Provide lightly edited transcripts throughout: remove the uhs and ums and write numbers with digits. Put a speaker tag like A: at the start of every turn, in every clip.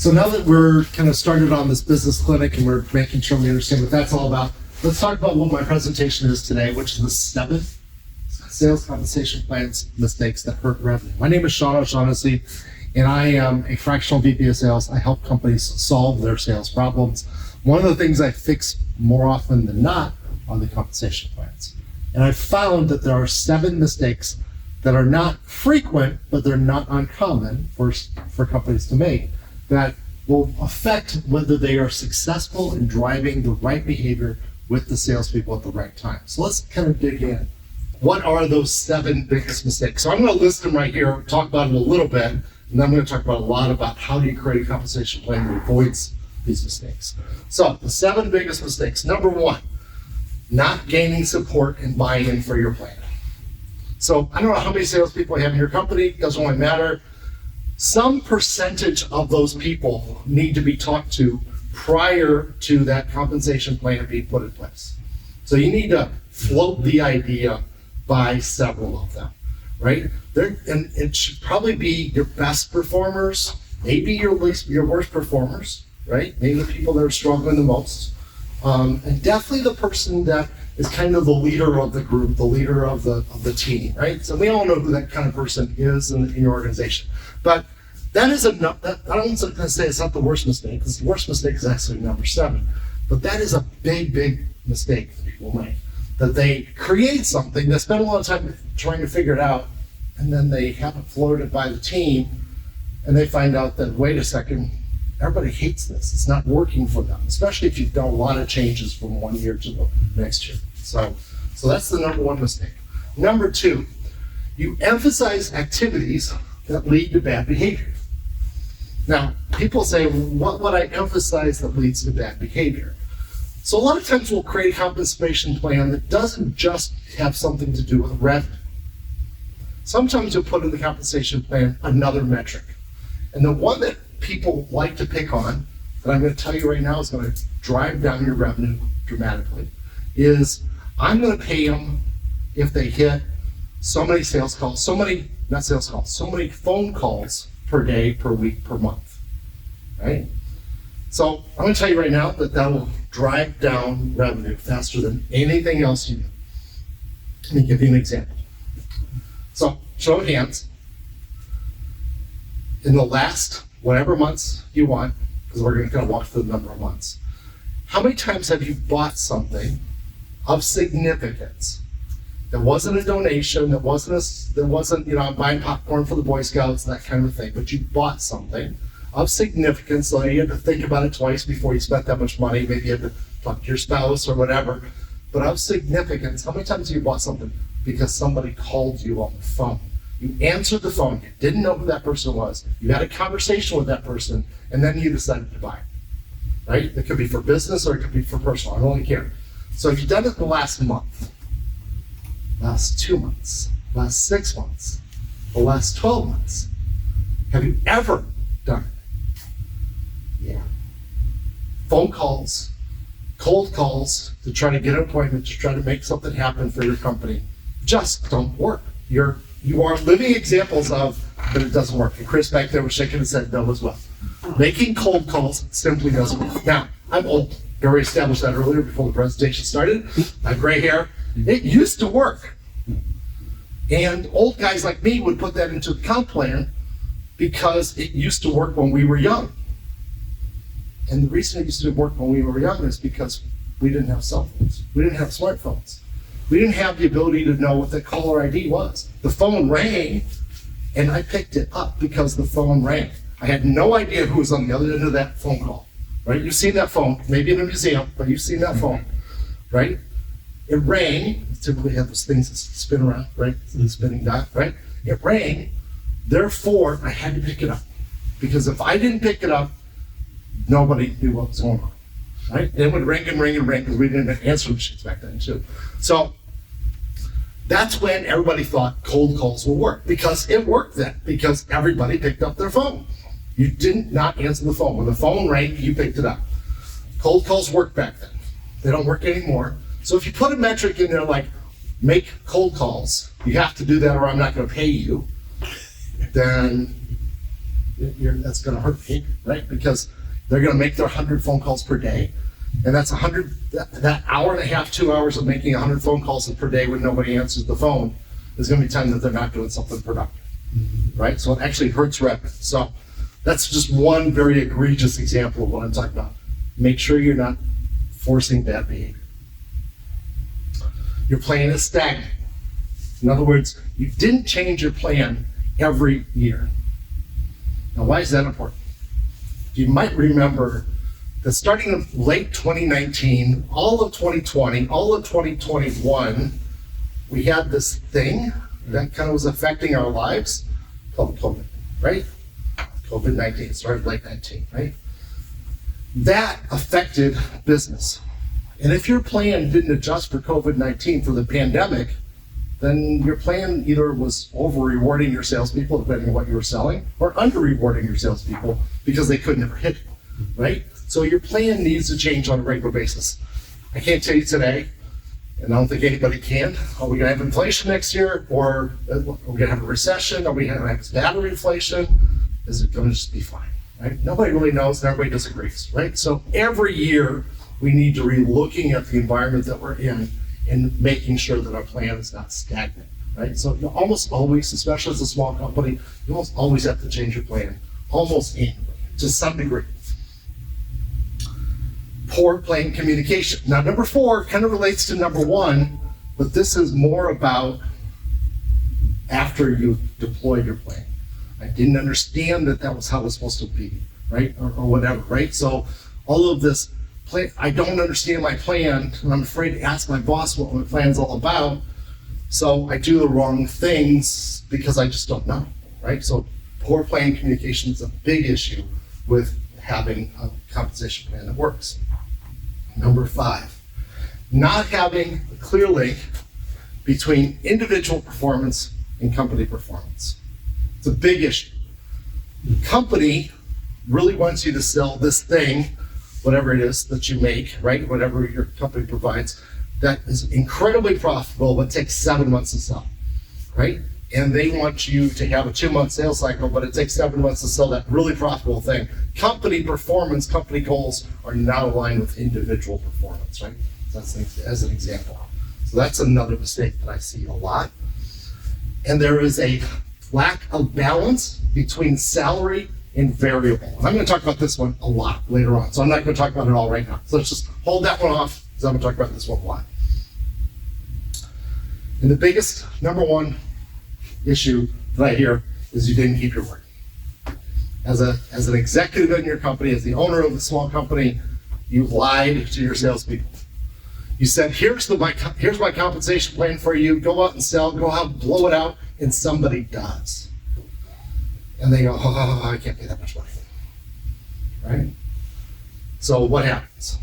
A: So now that we're kind of started on this business clinic and we're making sure we understand what that's all about, let's talk about what my presentation is today, which is the 7 sales compensation plans mistakes that hurt revenue. My name is Sean O'Shaughnessy, and I am a fractional VP of sales. I help companies solve their sales problems. One of the things I fix more often than not are the compensation plans. And I've found that there are 7 mistakes that are not frequent, but they're not uncommon for companies to make, that will affect whether they are successful in driving the right behavior with the salespeople at the right time. So let's kind of dig in. What are those 7 biggest mistakes? So I'm going to list them right here, talk about them a little bit, and then I'm going to talk about a lot about how do you create a compensation plan that avoids these mistakes. So the 7 biggest mistakes. Number 1, not gaining support and buy-in for your plan. So I don't know how many salespeople you have in your company, doesn't really matter. Some percentage of those people need to be talked to prior to that compensation plan being put in place. So you need to float the idea by several of them, right? And it should probably be your best performers, maybe your worst performers, right? Maybe the people that are struggling the most. And definitely the person that is kind of the leader of the group, the leader of the team, right? So we all know who that kind of person is in your organization. But that is enough. I don't want to say it's not the worst mistake, because the worst mistake is actually number 7. But that is a big, big mistake that people make. That they create something, they spend a lot of time trying to figure it out, and then they have it floated by the team, and they find out that, wait a second, everybody hates this. It's not working for them, especially if you've done a lot of changes from one year to the next year. So that's the number 1 mistake. Number 2, you emphasize activities that lead to bad behavior. Now, people say, what would I emphasize that leads to bad behavior? So a lot of times we'll create a compensation plan that doesn't just have something to do with revenue. Sometimes you'll put in the compensation plan another metric. And the one that people like to pick on, that I'm going to tell you right now is going to drive down your revenue dramatically, is I'm going to pay them if they hit so many so many phone calls per day, per week, per month, right? So I'm going to tell you right now that will drive down revenue faster than anything else you do. Let me give you an example. So, show of hands. In the last whatever months you want, because we're going to kind of walk through the number of months, how many times have you bought something of significance? That wasn't a donation, that wasn't I'm buying popcorn for the Boy Scouts, that kind of thing, but you bought something of significance, so you had to think about it twice before you spent that much money. Maybe you had to talk to your spouse or whatever, but of significance. How many times have you bought something because somebody called you on the phone? You answered the phone, you didn't know who that person was, you had a conversation with that person, and then you decided to buy it, right? It could be for business or it could be for personal, I don't really care. So if you've done it in the last month, last 2 months, last 6 months, the last 12 months, have you ever done it? Yeah. Phone calls, cold calls to try to get an appointment, to try to make something happen for your company, just don't work. You are living examples of that it doesn't work. And Chris back there was shaking his head no as well. Making cold calls simply doesn't work. Now, I'm old. I already established that earlier before the presentation started. I have gray hair. It used to work. And old guys like me would put that into the comp plan because it used to work when we were young. And the reason it used to work when we were young is because we didn't have cell phones. We didn't have smartphones. We didn't have the ability to know what the caller ID was. The phone rang, and I picked it up because the phone rang. I had no idea who was on the other end of that phone call, right? You've seen that phone, maybe in a museum, but you've seen that phone, right? It rang. Typically have those things that spin around, right? The spinning dot, right? It rang. Therefore, I had to pick it up. Because if I didn't pick it up, nobody knew what was going on, right? And it would ring and ring and ring because we didn't have answer machines back then too. So that's when everybody thought cold calls will work, because it worked then, because everybody picked up their phone. You didn't not answer the phone. When the phone rang, you picked it up. Cold calls worked back then. They don't work anymore. So if you put a metric in there like make cold calls, you have to do that or I'm not going to pay you, then that's going to hurt behavior, right? Because they're going to make their 100 phone calls per day. And that's 100, that hour and a half, 2 hours of making 100 phone calls per day when nobody answers the phone is going to be time that they're not doing something productive, right? So it actually hurts revenue. So that's just one very egregious example of what I'm talking about. Make sure you're not forcing bad behavior. Your plan is stagnant. In other words, you didn't change your plan every year. Now, why is that important? You might remember that starting in late 2019, all of 2020, all of 2021, we had this thing that kind of was affecting our lives called COVID, right? COVID-19, started late 19, right? That affected business. And if your plan didn't adjust for COVID-19 for the pandemic, then your plan either was over rewarding your salespeople, depending on what you were selling, or under rewarding your salespeople because they could never hit it, right? So your plan needs to change on a regular basis. I can't tell you today, and I don't think anybody can, are we gonna have inflation next year, or are we gonna have a recession, are we gonna have battery inflation? Is it gonna just be fine, right? Nobody really knows and everybody disagrees, right? So every year we need to be looking at the environment that we're in and making sure that our plan is not stagnant, right? So you almost always, especially as a small company, you almost always have to change your plan, almost annually, to some degree. Poor plan communication. Now, number 4 kind of relates to number 1, but this is more about after you deployed your plan. I didn't understand that was how it was supposed to be, right? Or whatever, right? So all of this plan, I don't understand my plan, and I'm afraid to ask my boss what my plan's all about. So I do the wrong things because I just don't know, right? So poor plan communication is a big issue with having a compensation plan that works. Number 5, not having a clear link between individual performance and company performance. It's a big issue. The company really wants you to sell this thing, whatever it is that you make, right? Whatever your company provides, that is incredibly profitable, but takes 7 months to sell, right? And they want you to have a 2-month sales cycle, but it takes 7 months to sell that really profitable thing. Company performance, company goals are not aligned with individual performance, right? So that's as an example. So that's another mistake that I see a lot. And there is a lack of balance between salary and variable. And I'm going to talk about this one a lot later on. So I'm not going to talk about it all right now. So let's just hold that one off because I'm going to talk about this one a lot. And the biggest, number 1 issue that I hear is you didn't keep your word. As an executive in your company, as the owner of the small company, you lied to your salespeople. You said, here's my compensation plan for you. Go out and sell, go out, blow it out, and somebody does. And they go, oh, I can't pay that much money, right? So what happens?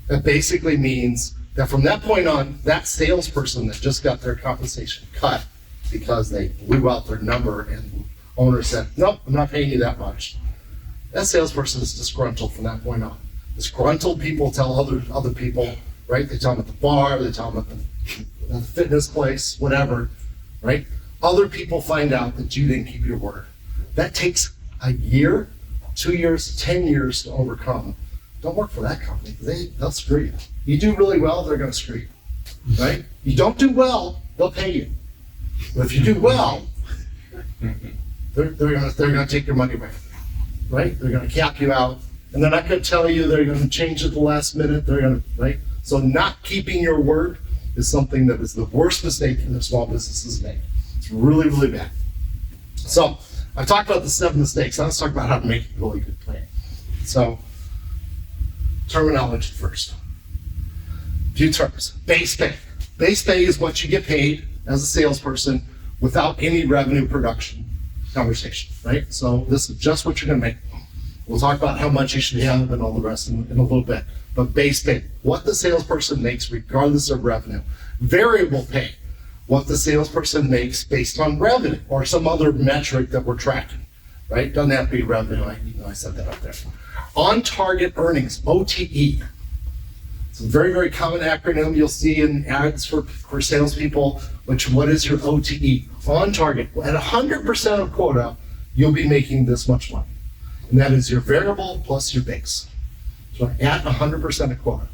A: That basically means that from that point on, that salesperson that just got their compensation cut because they blew out their number and the owner said, nope, I'm not paying you that much. That salesperson is disgruntled from that point on. Disgruntled people tell other people, right? They tell them at the bar, they tell them at the fitness place, whatever, right? Other people find out that you didn't keep your word. That takes a year, 2 years, 10 years to overcome. Don't work for that company. They'll screw you. You do really well, they're going to screw you, right? You don't do well, they'll pay you. But if you do well, they're going to take your money away, right? They're going to cap you out, and they're not going to tell you they're going to change at the last minute. They're going to, right? So not keeping your word is something that is the worst mistake that small businesses make. It's really, really bad. So I've talked about the 7 mistakes. Now let's talk about how to make a really good plan. So terminology first. A few terms. Base pay. Base pay is what you get paid as a salesperson without any revenue production conversation, right? So this is just what you're going to make. We'll talk about how much you should have and all the rest in a little bit. But base pay, what the salesperson makes regardless of revenue. Variable pay, what the salesperson makes based on revenue or some other metric that we're tracking, right? Doesn't have to be revenue. I said that up there. On target earnings, OTE. It's a very, very common acronym you'll see in ads for salespeople, what is your OTE? On target. At 100% of quota, you'll be making this much money. And that is your variable plus your base. So at 100% of quota.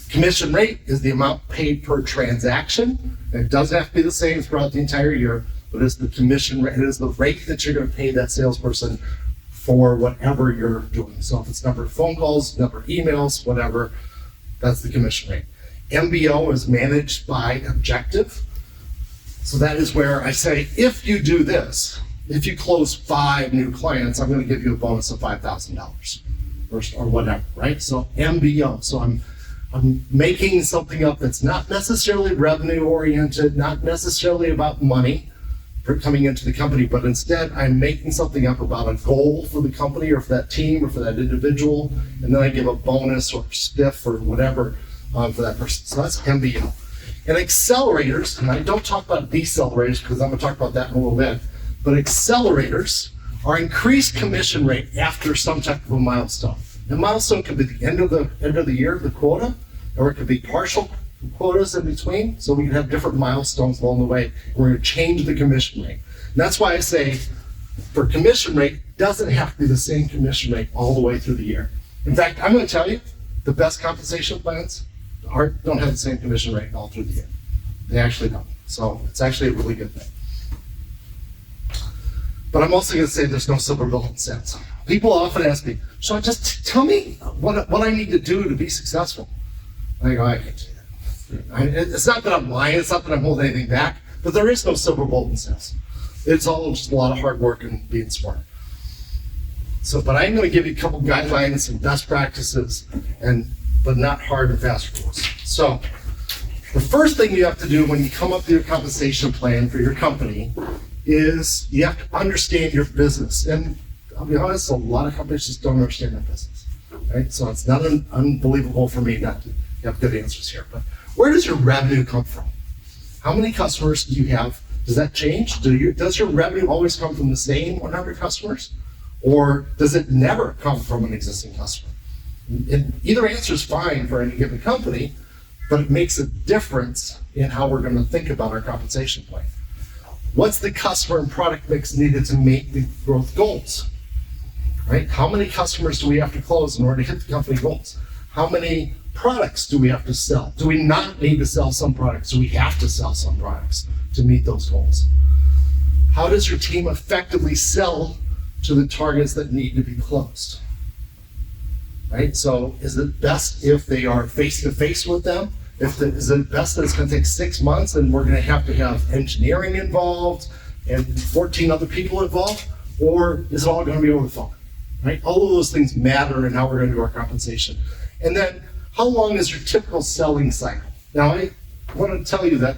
A: Commission rate is the amount paid per transaction. It doesn't have to be the same throughout the entire year, but it's the commission rate. It is the rate that you're going to pay that salesperson for whatever you're doing. So if it's number of phone calls, number of emails, whatever, that's the commission rate. MBO is managed by objective. So that is where I say, if you do this, if you close 5 new clients, I'm going to give you a bonus of $5,000 or whatever, right? So MBO. So I'm making something up that's not necessarily revenue oriented, not necessarily about money for coming into the company, but instead I'm making something up about a goal for the company or for that team or for that individual, and then I give a bonus or spiff or whatever for that person. So that's MBO. And accelerators, and I don't talk about decelerators because I'm going to talk about that in a little bit, but accelerators are increased commission rate after some type of a milestone. The milestone could be the end of the year, the quota, or it could be partial quotas in between. So we can have different milestones along the way. We're going to change the commission rate. And that's why I say for commission rate, doesn't have to be the same commission rate all the way through the year. In fact, I'm going to tell you, the best compensation plans don't have the same commission rate all through the year. They actually don't. So it's actually a really good thing. But I'm also going to say there's no silver bullet sense. People often ask me, so just tell me what I need to do to be successful. I go, I can't do that. It's not that I'm lying, it's not that I'm holding anything back, but there is no silver bullet in sales. It's all just a lot of hard work and being smart. So, but I'm going to give you a couple guidelines and best practices, but not hard and fast rules. So, the first thing you have to do when you come up with your compensation plan for your company is you have to understand your business. And I'll be honest, a lot of companies just don't understand their business, right? So it's not unbelievable for me not to have good answers here. But where does your revenue come from? How many customers do you have? Does that change? Does your revenue always come from the same 100 customers? Or does it never come from an existing customer? And either answer is fine for any given company, but it makes a difference in how we're going to think about our compensation plan. What's the customer and product mix needed to meet the growth goals? Right? How many customers do we have to close in order to hit the company goals? How many products do we have to sell? Do we not need to sell some products? Do we have to sell some products to meet those goals? How does your team effectively sell to the targets that need to be closed? Right? So is it best if they are face-to-face with them? Is it best that it's going to take 6 months and we're going to have engineering involved and 14 other people involved? Or is it all going to be over the phone? Right? All of those things matter in how we're going to do our compensation. And then, how long is your typical selling cycle? Now, I want to tell you that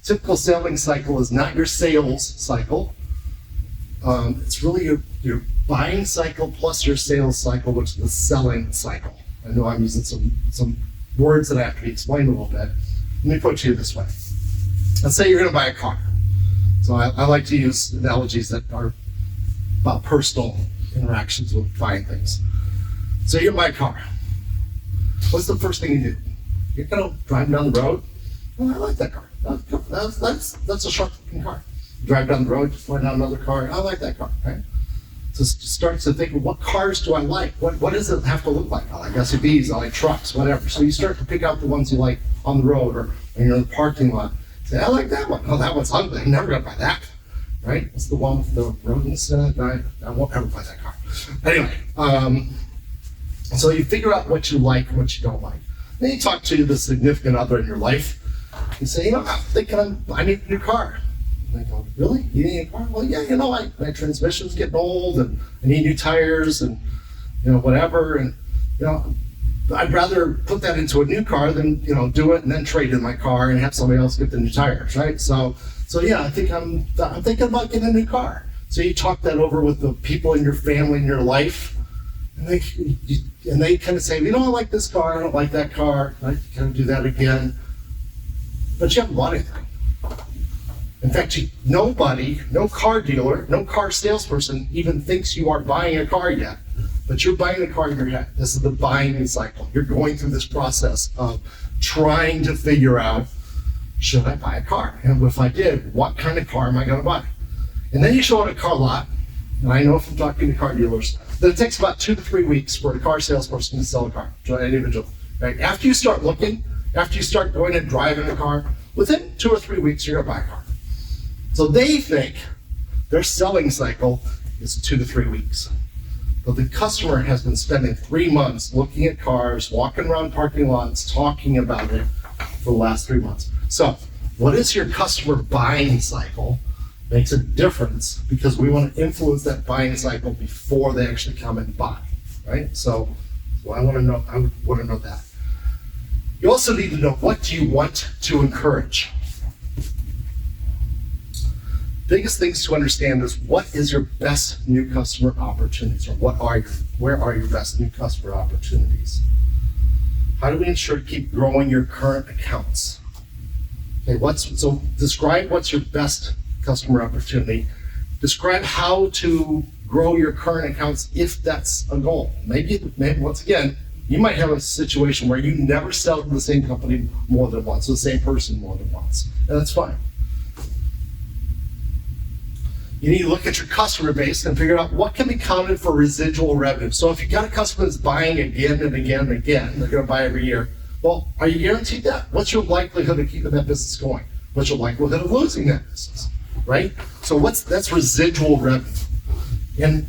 A: typical selling cycle is not your sales cycle. It's really your buying cycle plus your sales cycle, which is the selling cycle. I know I'm using some words that have to be explained a little bit. Let me put it to you this way. Let's say you're going to buy a car. So I like to use analogies that are about personal interactions with buying things. So you buy a car. What's the first thing you do? You're going to drive down the road. Oh, I like that car. That's a sharp-looking car. You drive down the road, just find out another car. I like that car, right? So start to think, well, what cars do I like? What does it have to look like? I like SUVs, I like trucks, whatever. So you start to pick out the ones you like on the road or when you're in the parking lot. Say, I like that one. Oh, that one's ugly. I'm never going to buy that. Right? It's the one with the rodents in it. I won't ever buy that car. Anyway, so you figure out what you like and what you don't like. Then you talk to the significant other in your life. You say, I'm thinking I need a new car. And they go, really? You need a car? Well, yeah, my transmission's getting old and I need new tires and, whatever. And, I'd rather put that into a new car than, do it and then trade in my car and have somebody else get the new tires, right? So yeah, I think I'm thinking about getting a new car. So you talk that over with the people in your family, in your life, and they kind of say, I like this car, I don't like that car. I kind of do that again. But you haven't bought anything. In fact, no car dealer, no car salesperson even thinks you are buying a car yet. But you're buying a car in your head. This is the buying cycle. You're going through this process of trying to figure out, should I buy a car? And if I did, what kind of car am I going to buy? And then you show it at a car lot, and I know from talking to car dealers that it takes about 2 to 3 weeks for a car salesperson to sell a car to an individual. Right? After you start looking, after you start going and driving a car, within 2 or 3 weeks, you're gonna buy a car. So they think their selling cycle is 2 to 3 weeks. But the customer has been spending 3 months looking at cars, walking around parking lots, talking about it for the last 3 months. So what is your customer buying cycle makes a difference, because we want to influence that buying cycle before they actually come and buy, right? So I want to know, I would want to know that. You also need to know, what do you want to encourage? Biggest things to understand is, what is your best new customer opportunities, or where are your best new customer opportunities? How do we ensure to keep growing your current accounts? Okay, so describe what's your best customer opportunity. Describe how to grow your current accounts if that's a goal. Maybe once again, you might have a situation where you never sell to the same company more than once, or the same person more than once, and that's fine. You need to look at your customer base and figure out what can be counted for residual revenue. So if you've got a customer that's buying again and again and again, they're going to buy every year, well, are you guaranteed that? What's your likelihood of keeping that business going? What's your likelihood of losing that business, right? So that's residual revenue. And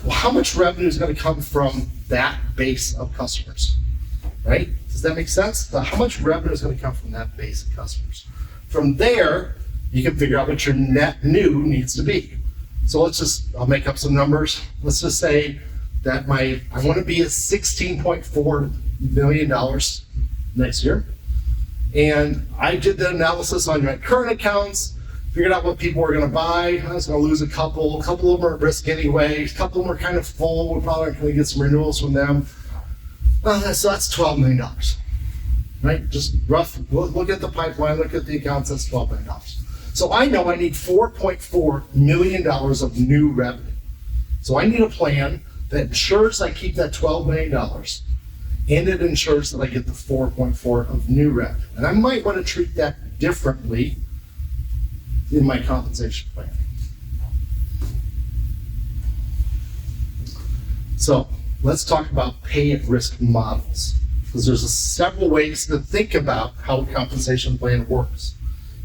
A: how much revenue is going to come from that base of customers, right? Does that make sense? So how much revenue is going to come from that base of customers? From there, you can figure out what your net new needs to be. So I'll make up some numbers. Let's just say that I want to be at $16.4 million next year. And I did the analysis on my current accounts, figured out what people were going to buy. I was going to lose a couple of them are at risk anyway. A couple of them are kind of full. We're probably going to get some renewals from them. So that's $12 million, right? Just rough, look at the pipeline, look at the accounts, that's $12 million. So I know I need $4.4 million of new revenue. So I need a plan that ensures I keep that $12 million, and it ensures that I get the 4.4 of new revenue. And I might want to treat that differently in my compensation plan. So let's talk about pay at risk models, because there's several ways to think about how a compensation plan works.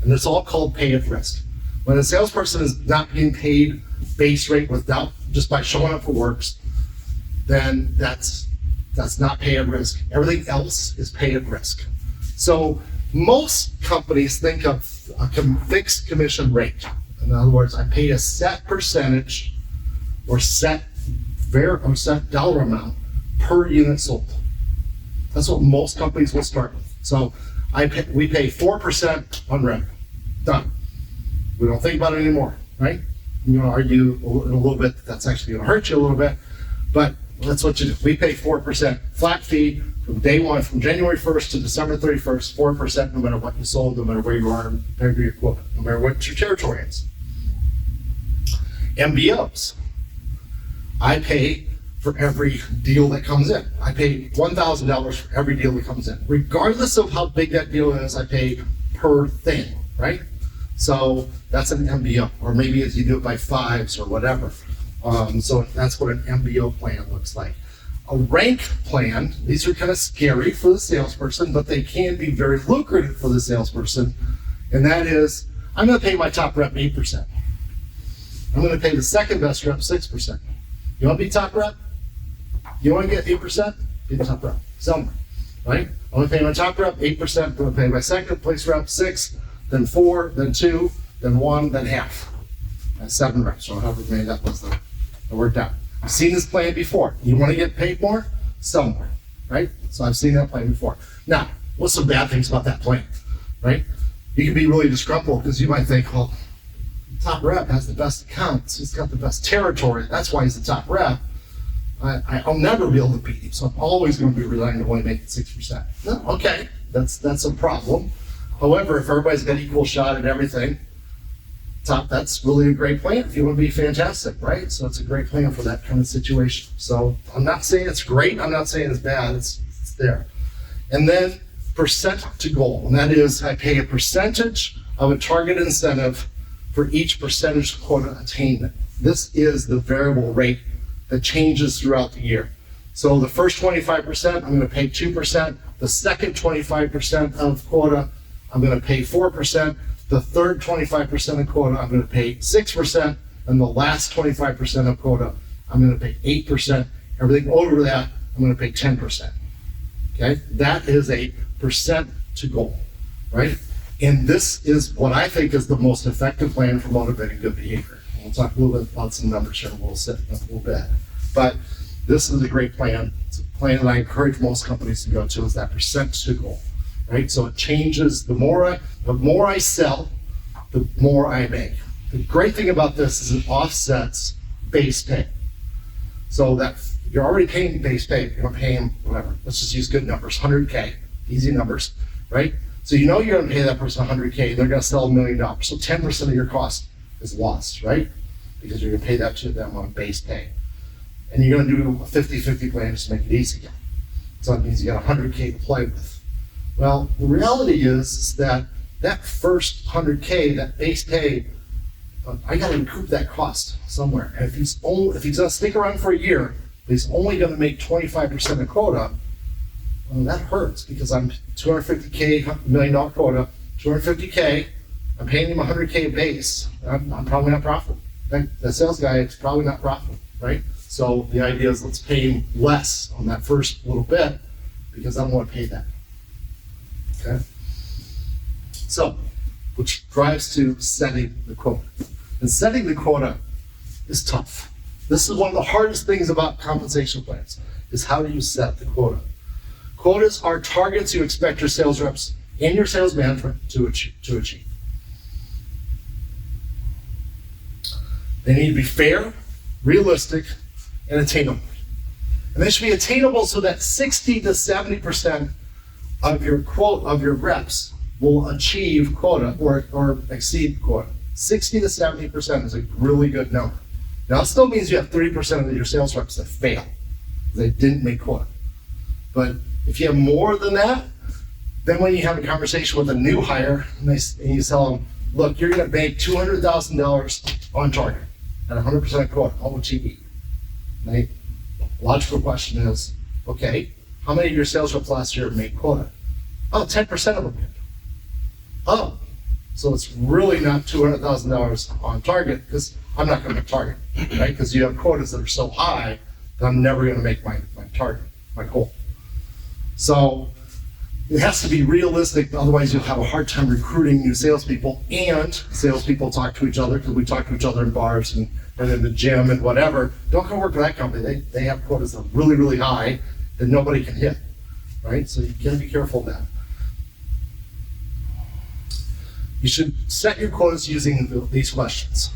A: And it's all called pay at risk. When a salesperson is not being paid base rate without, just by showing up for works, then that's not pay at risk. Everything else is pay at risk. So most companies think of a fixed commission rate. In other words, I pay a set percentage or set dollar amount per unit sold. That's what most companies will start with. So we pay 4% on revenue. Done. We don't think about it anymore, right? You're going to argue a little bit that that's actually going to hurt you a little bit, but that's what you do. We pay 4% flat fee from day one, from January 1st to December 31st, 4% no matter what you sold, no matter where you are compared to your quota, no matter what your territory is. MBOs. I pay for every deal that comes in. I pay $1,000 for every deal that comes in. Regardless of how big that deal is, I pay per thing, right? So that's an MBO, or maybe if you do it by fives or whatever. So that's what an MBO plan looks like. A rank plan, these are kind of scary for the salesperson, but they can be very lucrative for the salesperson. And that is, I'm going to pay my top rep 8%. I'm going to pay the second best rep 6%. You want to be top rep? You want to get 8%? Be the top rep. Somewhere, right? I'm going to pay my top rep 8%. I'm going to pay my second place rep 6%, then 4%, then 2%, then 1%, then half. That's 7 reps, or however many that was that worked out. I've seen this plan before. You want to get paid more? Somewhere, right? So I've seen that plan before. Now, what's some bad things about that plan, right? You can be really disgruntled because you might think, well, top rep has the best accounts. He's got the best territory. That's why he's the top rep. I'll never be able to beat him, so I'm always going to be relying on only making 6%. No, okay, that's a problem. However, if everybody's got equal shot at everything, that's really a great plan if you want to be fantastic, right? So it's a great plan for that kind of situation. So I'm not saying it's great, I'm not saying it's bad, it's there. And then percent to goal, and that is I pay a percentage of a target incentive for each percentage quota attainment. This is the variable rate that changes throughout the year. So the first 25%, I'm going to pay 2%. The second 25% of quota, I'm going to pay 4%. The third 25% of quota, I'm going to pay 6%. And the last 25% of quota, I'm going to pay 8%. Everything over that, I'm going to pay 10%. Okay, that is a percent to goal, right? And this is what I think is the most effective plan for motivating good behavior. We'll talk a little bit about some numbers here in a little bit. But this is a great plan. It's a plan that I encourage most companies to go to, is that percent to goal, right? So it changes, the more I sell, the more I make. The great thing about this is it offsets base pay. So that you're already paying base pay, you're gonna pay them whatever. Let's just use good numbers, 100K, easy numbers, right? So you know you're gonna pay that person 100K, they're gonna sell $1 million. So 10% of your cost is lost, right? Because you're gonna pay that to them on base pay. And you're gonna do a 50-50 plan just to make it easy. So that means you got 100K to play with. Well, the reality is that first 100K, that base pay, I gotta recoup that cost somewhere. And if he's gonna stick around for a year, but he's only gonna make 25% of quota, well, that hurts because I'm 250K, $1 million quota, 250K, I'm paying him 100K base, I'm probably not profitable. The sales guy is probably not profitable, right? So the idea is let's pay him less on that first little bit because I don't want to pay that, okay? So, which drives to setting the quota. And setting the quota is tough. This is one of the hardest things about compensation plans, is how do you set the quota? Quotas are targets you expect your sales reps and your sales management to achieve. They need to be fair, realistic, and attainable. And they should be attainable so that 60 to 70% of your reps will achieve quota or exceed quota. 60 to 70% is a really good number. Now it still means you have 30% of your sales reps that fail. They didn't make quota. But if you have more than that, then when you have a conversation with a new hire and you tell them, look, you're gonna make $200,000 on target at 100% quota, OTE. Right? Logical question is, okay, how many of your sales reps last year made quota? Oh, 10% of them did. Oh, so it's really not $200,000 on target because I'm not going to make target, right? Because you have quotas that are so high that I'm never going to make my target, my goal. So it has to be realistic, otherwise you'll have a hard time recruiting new salespeople, and salespeople talk to each other because we talk to each other in bars and in the gym and whatever. Don't come work for that company. They have quotas that are really, really high that nobody can hit, right? So you gotta be careful of that. You should set your quotas using these questions.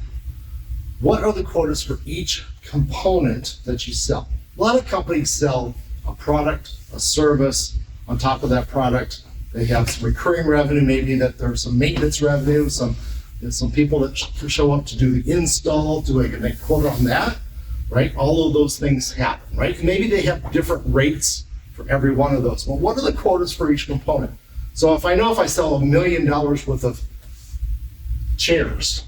A: What are the quotas for each component that you sell? A lot of companies sell a product, a service. On top of that product, they have some recurring revenue, maybe that there's some maintenance revenue, some people that show up to do the install, do I make quota on that, right? All of those things happen, right? Maybe they have different rates for every one of those. Well, what are the quotas for each component? So if I sell $1 million worth of chairs,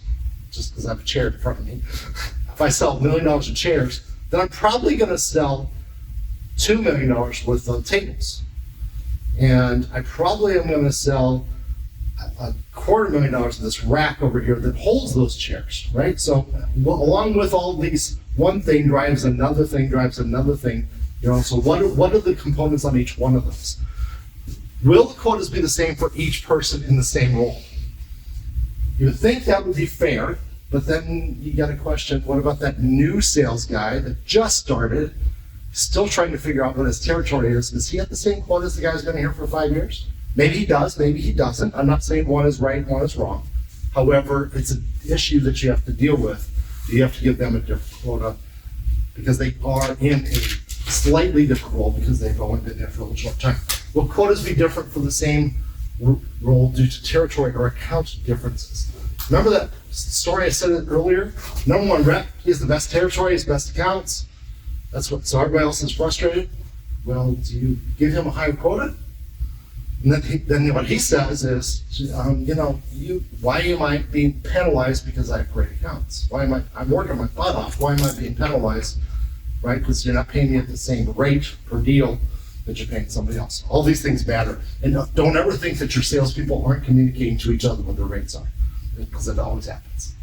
A: just because I have a chair in front of me, if I sell $1 million of chairs, then I'm probably gonna sell $2 million worth of tables. And I probably am going to sell $250,000 of this rack over here that holds those chairs, right? So along with all these, one thing drives another thing, so what are the components on each one of those? Will the quotas be the same for each person in the same role? You would think that would be fair, but then you got to question, what about that new sales guy that just started, still trying to figure out what his territory is? Does he have the same quota as the guy who's been here for 5 years? Maybe he does, maybe he doesn't. I'm not saying one is right, one is wrong. However, it's an issue that you have to deal with. You have to give them a different quota because they are in a slightly different role because they've only been there for a little short time. Will quotas be different for the same role due to territory or account differences? Remember that story I said earlier? Number one rep, he has the best territory, his best accounts. So everybody else is frustrated. Well, do you give him a higher quota? And then what he says is, why am I being penalized because I have great accounts? I'm working my butt off. Why am I being penalized? Right? Because you're not paying me at the same rate per deal that you're paying somebody else. All these things matter. And don't ever think that your salespeople aren't communicating to each other what their rates are, because it always happens.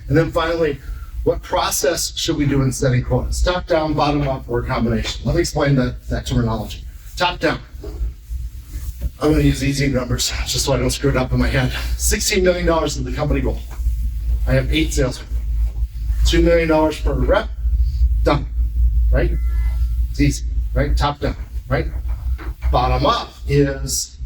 A: And then finally, what process should we do in setting quotas? Top down, bottom up, or a combination? Let me explain that terminology. Top down. I'm going to use easy numbers just so I don't screw it up in my head. $16 million is the company goal. I have 8 salespeople. $2 million per rep. Done. Right? It's easy. Right? Top down. Right? Bottom up is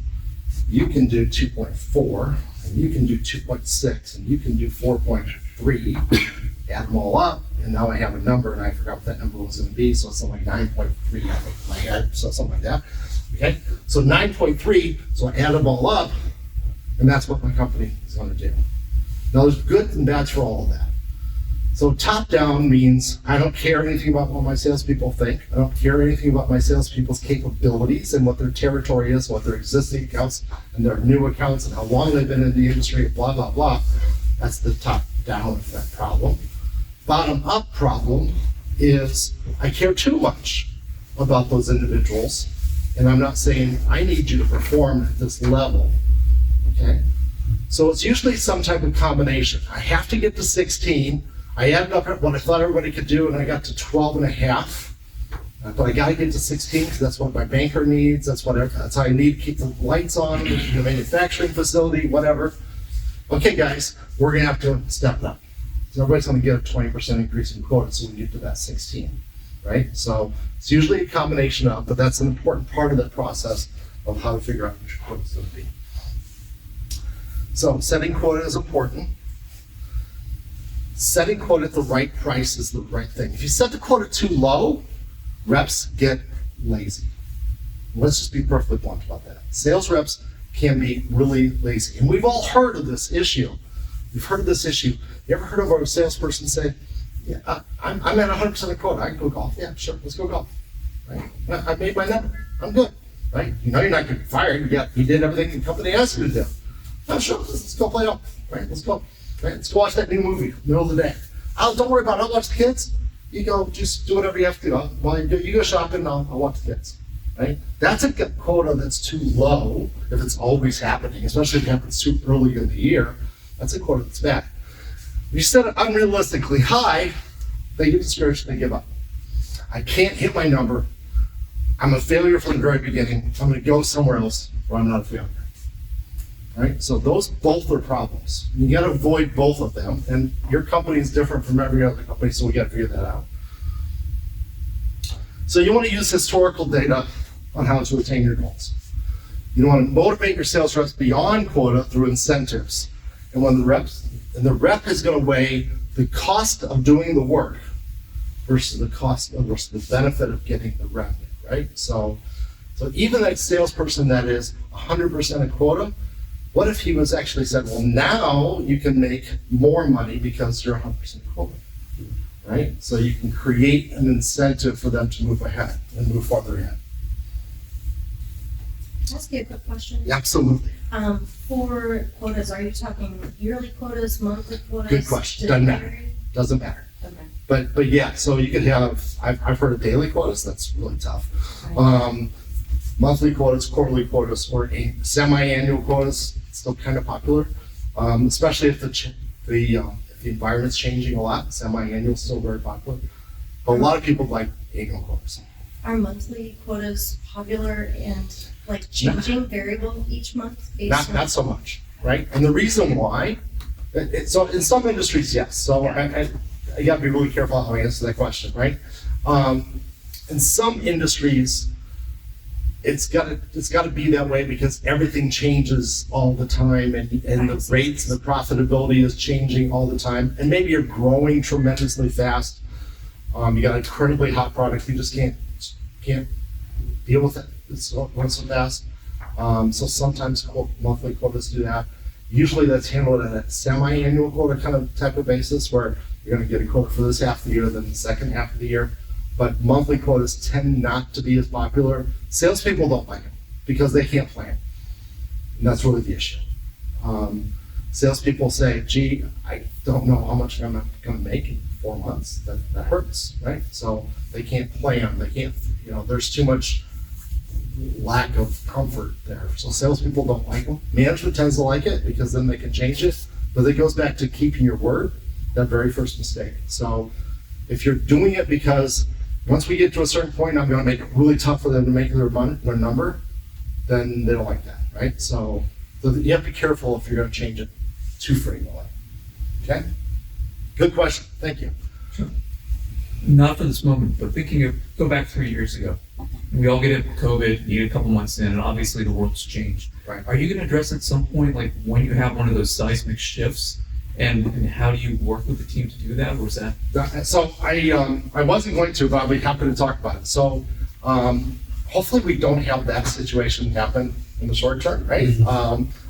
A: you can do 2.4, and you can do 2.6, and you can do 4.3. Add them all up, and now I have a number, and I forgot what that number was going to be, so it's something like 9.3 I think in my head, so something like that. Okay, so 9.3, so I add them all up, and that's what my company is going to do. Now there's good and bad for all of that. So top down means I don't care anything about what my salespeople think. I don't care anything about my salespeople's capabilities and what their territory is, what their existing accounts and their new accounts and how long they've been in the industry, blah, blah, blah. That's the top down effect problem. Bottom up problem is I care too much about those individuals, and I'm not saying I need you to perform at this level, okay? So it's usually some type of combination. I have to get to 16. I added up what I thought everybody could do, and I got to 12 and a half. But I got to get to 16 because that's what my banker needs. That's how I need to keep the lights on, the manufacturing facility, whatever. Okay, guys, we're going to have to step it up. So everybody's going to get a 20% increase in quota, so we get to that 16, right? So it's usually a combination of, but that's an important part of that process of how to figure out what your quota is going to be. So setting quota is important. Setting quota at the right price is the right thing. If you set the quota too low, reps get lazy. Let's just be perfectly blunt about that. Sales reps can be really lazy. And we've all heard of this issue. We've heard of this issue. You ever heard of a salesperson say, yeah, I'm at 100% of quota. I can go golf. Yeah, sure, let's go golf. Right? I made my number. I'm good. Right? You know you're not going to be fired. You did everything the company asked you to do. Oh, sure, let's go play golf. Right? Let's go. Right? Let's go watch that new movie, middle of the day. Don't worry about it. I'll watch the kids. You go, just do whatever you have to do. While you go shopping, I'll watch the kids. Right? That's a quota that's too low if it's always happening, especially if it happens too early in the year. That's a quota that's bad. If you set it unrealistically high, they get discouraged and they give up. I can't hit my number. I'm a failure from the very beginning. I'm going to go somewhere else where I'm not a failure. Right? So those both are problems. You got to avoid both of them. And your company is different from every other company, so we got to figure that out. So you want to use historical data on how to attain your goals. You want to motivate your sales reps beyond quota through incentives. And when the rep is going to weigh the cost of doing the work versus the benefit of getting the revenue, right? So even that salesperson that is 100% of quota, what if he was actually said, well, now you can make more money because you're 100% quota, right? So you can create an incentive for them to move ahead and move farther ahead.
B: Can I ask you a quick question?
A: Absolutely.
B: For quotas, are you talking yearly quotas, monthly quotas?
A: Good question. Doesn't matter. Doesn't matter.
B: Okay.
A: But yeah, so you could have, I've heard of daily quotas, that's really tough.
B: Right.
A: Monthly quotas, quarterly quotas, or semi-annual quotas, still kind of popular, especially if the environment's changing a lot. Semi-annual is still very popular. But a lot of people like annual quotas.
B: Are monthly quotas popular and like changing, variable each month?
A: Not so much, right? And the reason why, so in some industries, yes. So
B: Yeah.
A: I got to be really careful how I answer that question, right? In some industries, it's got to be that way because everything changes all the time, and the rates and the profitability is changing all the time. And maybe you're growing tremendously fast. You got an incredibly hot product. You just can't deal with it. It's going so fast. So sometimes monthly quotas do that. Usually that's handled at a semi-annual quota kind of type of basis where you're going to get a quota for this half of the year, then the second half of the year. But monthly quotas tend not to be as popular. Salespeople don't like them. because they can't plan. And that's really the issue. Salespeople say, gee, I don't know how much I'm going to make in 4 months. That hurts, right? So they can't plan. They can't, there's too much lack of comfort there. So salespeople don't like them. Management tends to like it because then they can change it. But it goes back to keeping your word, that very first mistake. So if you're doing it because once we get to a certain point, I'm going to make it really tough for them to make their number, then they don't like that, right? So you have to be careful if you're going to change it too frequently. Okay? Good question. Thank you.
C: Not for this moment, but go back 3 years ago. We all get into COVID, you get a couple months in, and obviously the world's changed.
A: Right.
C: Are you going to address at some point, like when you have one of those seismic shifts, and how do you work with the team to do that, or is that?
A: So I wasn't going to, but I'll be happy to talk about it. So hopefully we don't have that situation happen in the short term, right?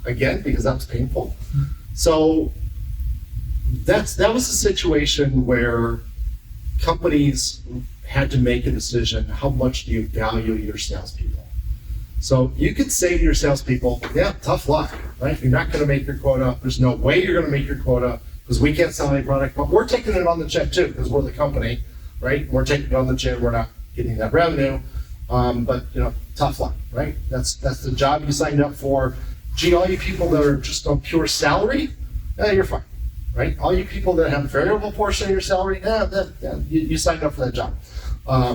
A: Again, because that's painful. So that was a situation where companies had to make a decision, how much do you value your salespeople? So you could say to your salespeople, yeah, tough luck, right? You're not gonna make your quota. There's no way you're gonna make your quota because we can't sell any product, but we're taking it on the chin too, because we're the company, right? We're taking it on the chin, we're not getting that revenue. But tough luck, right? That's the job you signed up for. Gee, all you people that are just on pure salary, you're fine, right? All you people that have a variable portion of your salary, you signed up for that job,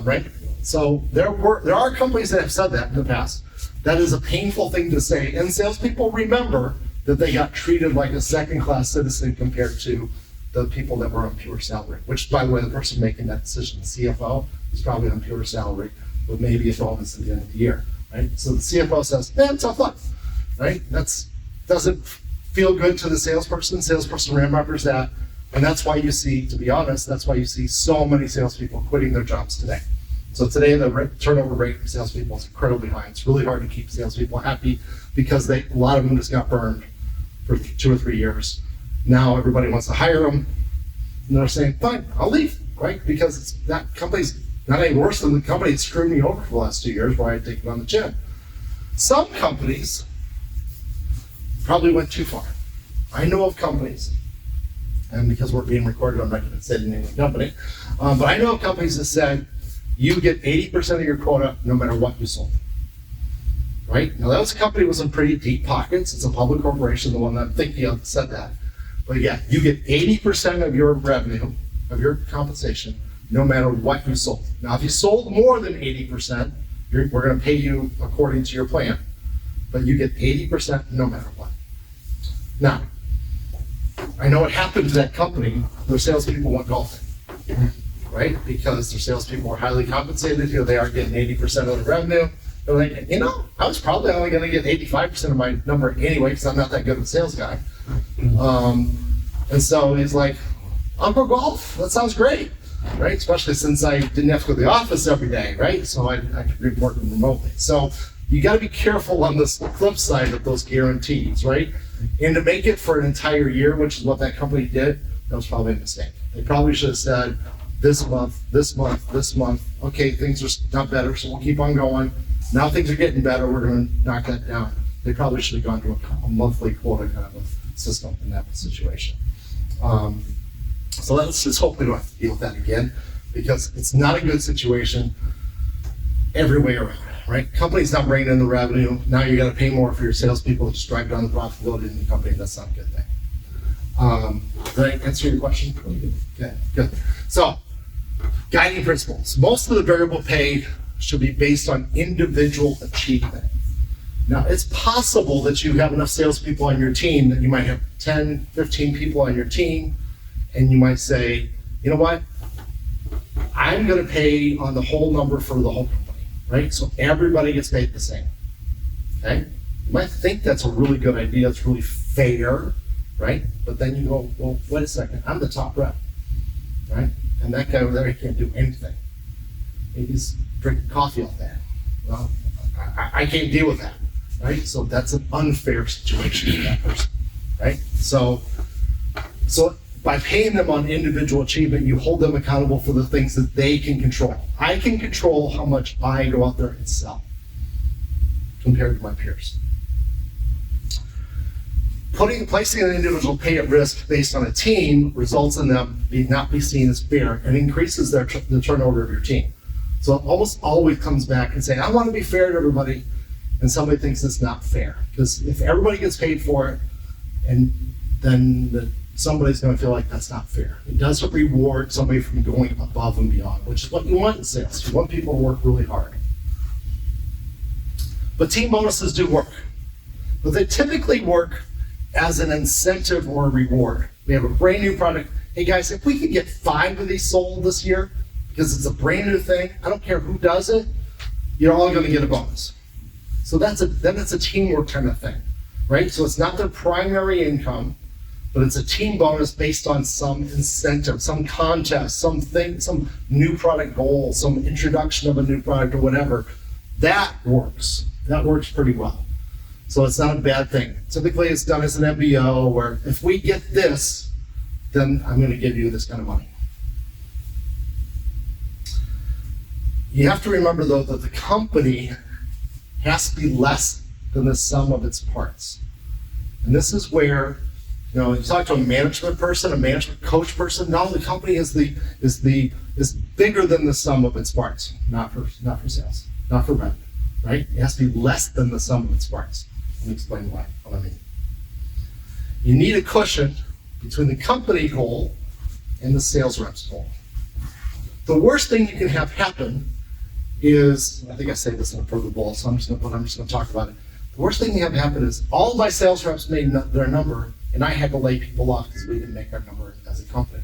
A: right? So there are companies that have said that in the past. That is a painful thing to say, and salespeople remember that they got treated like a second-class citizen compared to the people that were on pure salary. Which, by the way, the person making that decision, the CFO, is probably on pure salary with maybe a bonus at the end of the year, right? So the CFO says, man, tough luck, right? Doesn't feel good to the salesperson. Salesperson remembers that, and that's why you see, to be honest, that's why you see so many salespeople quitting their jobs today. So today the turnover rate for salespeople is incredibly high. It's really hard to keep salespeople happy because a lot of them just got burned for 2 or 3 years. Now everybody wants to hire them, and they're saying, fine, I'll leave, right? Because that company's not any worse than the company that screwed me over for the last 2 years where I take it on the chin. Some companies probably went too far. I know of companies, and because we're being recorded, I'm not going to say the name of the company, but I know of companies that said, you get 80% of your quota no matter what you sold. Right? Now that was a company with some pretty deep pockets. It's a public corporation, the one that I'm thinking of said that. But yeah, you get 80% of your revenue, of your compensation, no matter what you sold. Now if you sold more than 80%, we're going to pay you according to your plan. But you get 80% no matter what. Now, I know what happened to that company. Their salespeople went golfing. Right? Because their salespeople were highly compensated. They are getting 80% of the revenue. They're like, I was probably only going to get 85% of my number anyway because I'm not that good of a sales guy. And so he's like, I'll go golf. That sounds great, right? Especially since I didn't have to go to the office every day, right? So I could be working remotely. So you got to be careful on this flip side of those guarantees, right? And to make it for an entire year, which is what that company did, that was probably a mistake. They probably should have said, this month, okay, things are not better, so we'll keep on going. Now things are getting better, we're going to knock that down. They probably should have gone to a monthly quota kind of a system in that situation. So let's just hope we don't have to deal with that again, because it's not a good situation every way around, right? Company's not bringing in the revenue. Now you got to pay more for your salespeople to just drive down the profitability in the company. That's not a good thing. Did I answer your question? Okay, good. So, guiding principles. Most of the variable pay should be based on individual achievement. Now, it's possible that you have enough salespeople on your team that you might have 10, 15 people on your team, and you might say, you know what? I'm going to pay on the whole number for the whole company, right? So everybody gets paid the same, okay? You might think that's a really good idea. It's really fair, right? But then you go, well, wait a second. I'm the top rep, right? And that guy over there, he can't do anything. He's drinking coffee all day. Well, I can't deal with that, right? So that's an unfair situation for that person, right? So by paying them on individual achievement, you hold them accountable for the things that they can control. I can control how much I go out there and sell. compared to my peers. Placing an individual pay at risk based on a team results in them not be seen as fair and increases the turnover of your team. So it almost always comes back and saying, I want to be fair to everybody, and somebody thinks it's not fair. Because if everybody gets paid for it, and then somebody's going to feel like that's not fair. It doesn't reward somebody from going above and beyond, which is what you want in sales. You want people to work really hard. But team bonuses do work. But they typically work as an incentive or a reward. We have a brand new product. Hey guys, if we could get 5 of these sold this year, because it's a brand new thing, I don't care who does it, you're all going to get a bonus. So then it's a teamwork kind of thing, right? So it's not their primary income, but it's a team bonus based on some incentive, some contest, something, some new product goal, some introduction of a new product or whatever. That works. That works pretty well. So it's not a bad thing. Typically it's done as an MBO where if we get this, then I'm going to give you this kind of money. You have to remember though that the company has to be less than the sum of its parts. And this is where, you talk to a management person, a management coach person, now the company is bigger than the sum of its parts, not for sales, not for revenue, right? It has to be less than the sum of its parts. Let me explain what I mean. You need a cushion between the company goal and the sales rep's goal. The worst thing you can have happen is, I think I say this in a further bullet, so I'm just going to talk about it. The worst thing you have happen is all my sales reps made their number, and I had to lay people off because we didn't make our number as a company.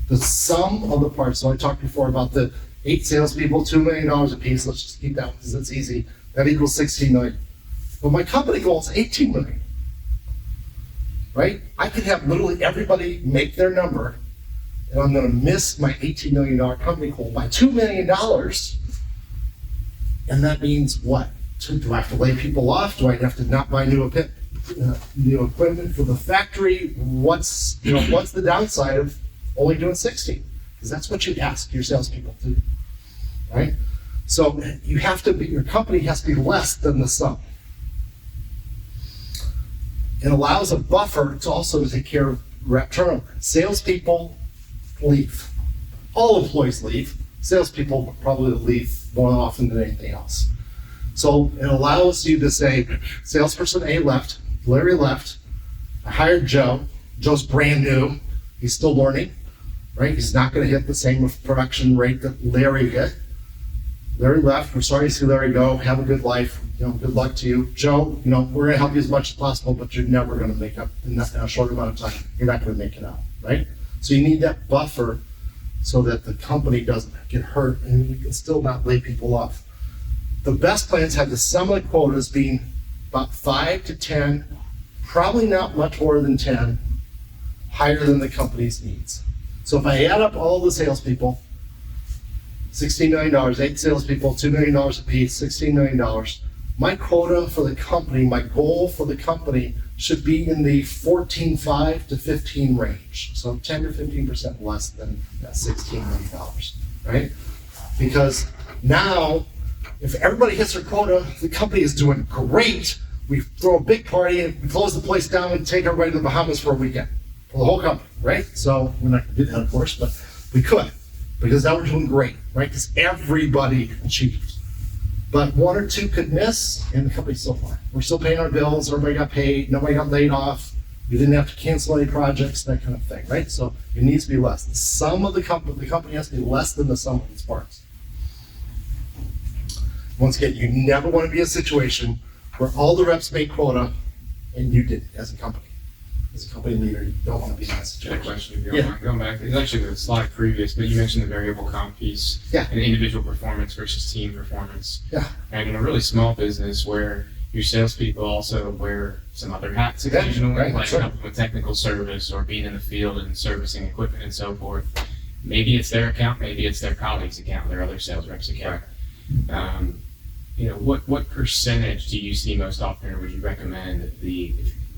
A: The sum of the parts, so I talked before about the 8 salespeople, $2 million a piece, let's just keep that one because it's easy, that equals $16 million. But my company goal is $18 million, right? I could have literally everybody make their number, and I'm going to miss my $18 million company goal by $2 million. And that means what? Do I have to lay people off? Do I have to not buy new equipment for the factory? What's the downside of only doing 60? Because that's what you ask your salespeople to do, right? So your company has to be less than the sum. It allows a buffer to also take care of rep turnover. Salespeople leave. All employees leave. Salespeople probably leave more often than anything else. So it allows you to say, salesperson A left, Larry left, I hired Joe. Joe's brand new. He's still learning, right? He's not going to hit the same production rate that Larry hit. Larry left. We're sorry to see Larry go. Have a good life. Good luck to you. Joe, we're going to help you as much as possible, but you're never going to make up in a short amount of time. You're not going to make it out, right? So you need that buffer so that the company doesn't get hurt and you can still not lay people off. The best plans have the sum of the quotas being about 5 to 10, probably not much more than 10, higher than the company's needs. So if I add up all the salespeople, $16 million, 8 salespeople, $2 million a piece, $16 million, my quota for the company, my goal for the company should be in the 14.5 to 15 range. So 10 to 15% less than that $16 million, right? Because now, if everybody hits their quota, the company is doing great. We throw a big party and we close the place down and take everybody to the Bahamas for a weekend, for the whole company, right? So we're not gonna do that, of course, but we could, because now we're doing great, right? Because everybody achieved. But 1 or 2 could miss, and the company's still fine. We're still paying our bills, everybody got paid, nobody got laid off, we didn't have to cancel any projects, that kind of thing, right? So it needs to be less. The sum of the company has to be less than the sum of its parts. Once again, you never want to be in a situation where all the reps make quota and you didn't as a company. As a company leader, you don't want to be in that
D: Good
A: situation.
D: question. If you don't mind going back, it's actually the slide previous, but you mentioned the variable comp piece.
A: Yeah.
D: And individual performance versus team performance.
A: Yeah.
D: And in a really small business where your salespeople also wear some other hats
A: Yeah,
D: occasionally,
A: right,
D: like
A: sure.
D: helping with technical service or being in the field and servicing equipment and so forth. Maybe it's their account, maybe it's their colleague's account, their other sales reps' account. What percentage do you see most often, or would you recommend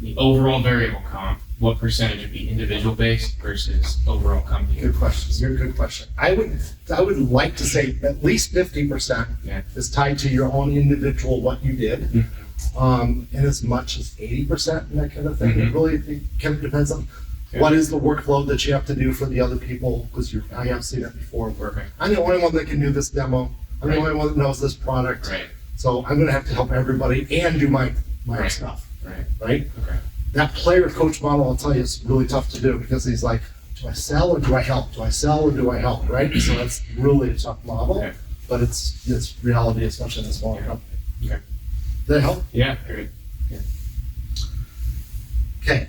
D: the overall variable comp, what percentage would be individual based versus overall company?
A: Good question. You're a good question. I would like to say at least 50%
D: Yeah.
A: is tied to your own individual, what you did.
D: Mhm.
A: And as much as 80% and that kind of thing. It
D: Mhm.
A: really it kind of depends on
D: Yeah.
A: what is the workload that you have to do for the other people, because I have seen it before where
D: Okay.
A: I'm the only one that can do this demo. I'm the
D: Right.
A: only one that knows this product.
D: Right,
A: So I'm gonna have to help everybody and do my
D: Right.
A: stuff,
D: right,
A: right?
D: okay.
A: That player coach model, I'll tell you, is really tough to do because he's like, do I sell or do I help? Do I sell or do I help, right? So that's really a tough model,
D: Okay.
A: but it's reality, especially in a smaller
D: Yeah.
A: company.
D: Okay.
A: Does that help?
D: Yeah, great.
A: Okay.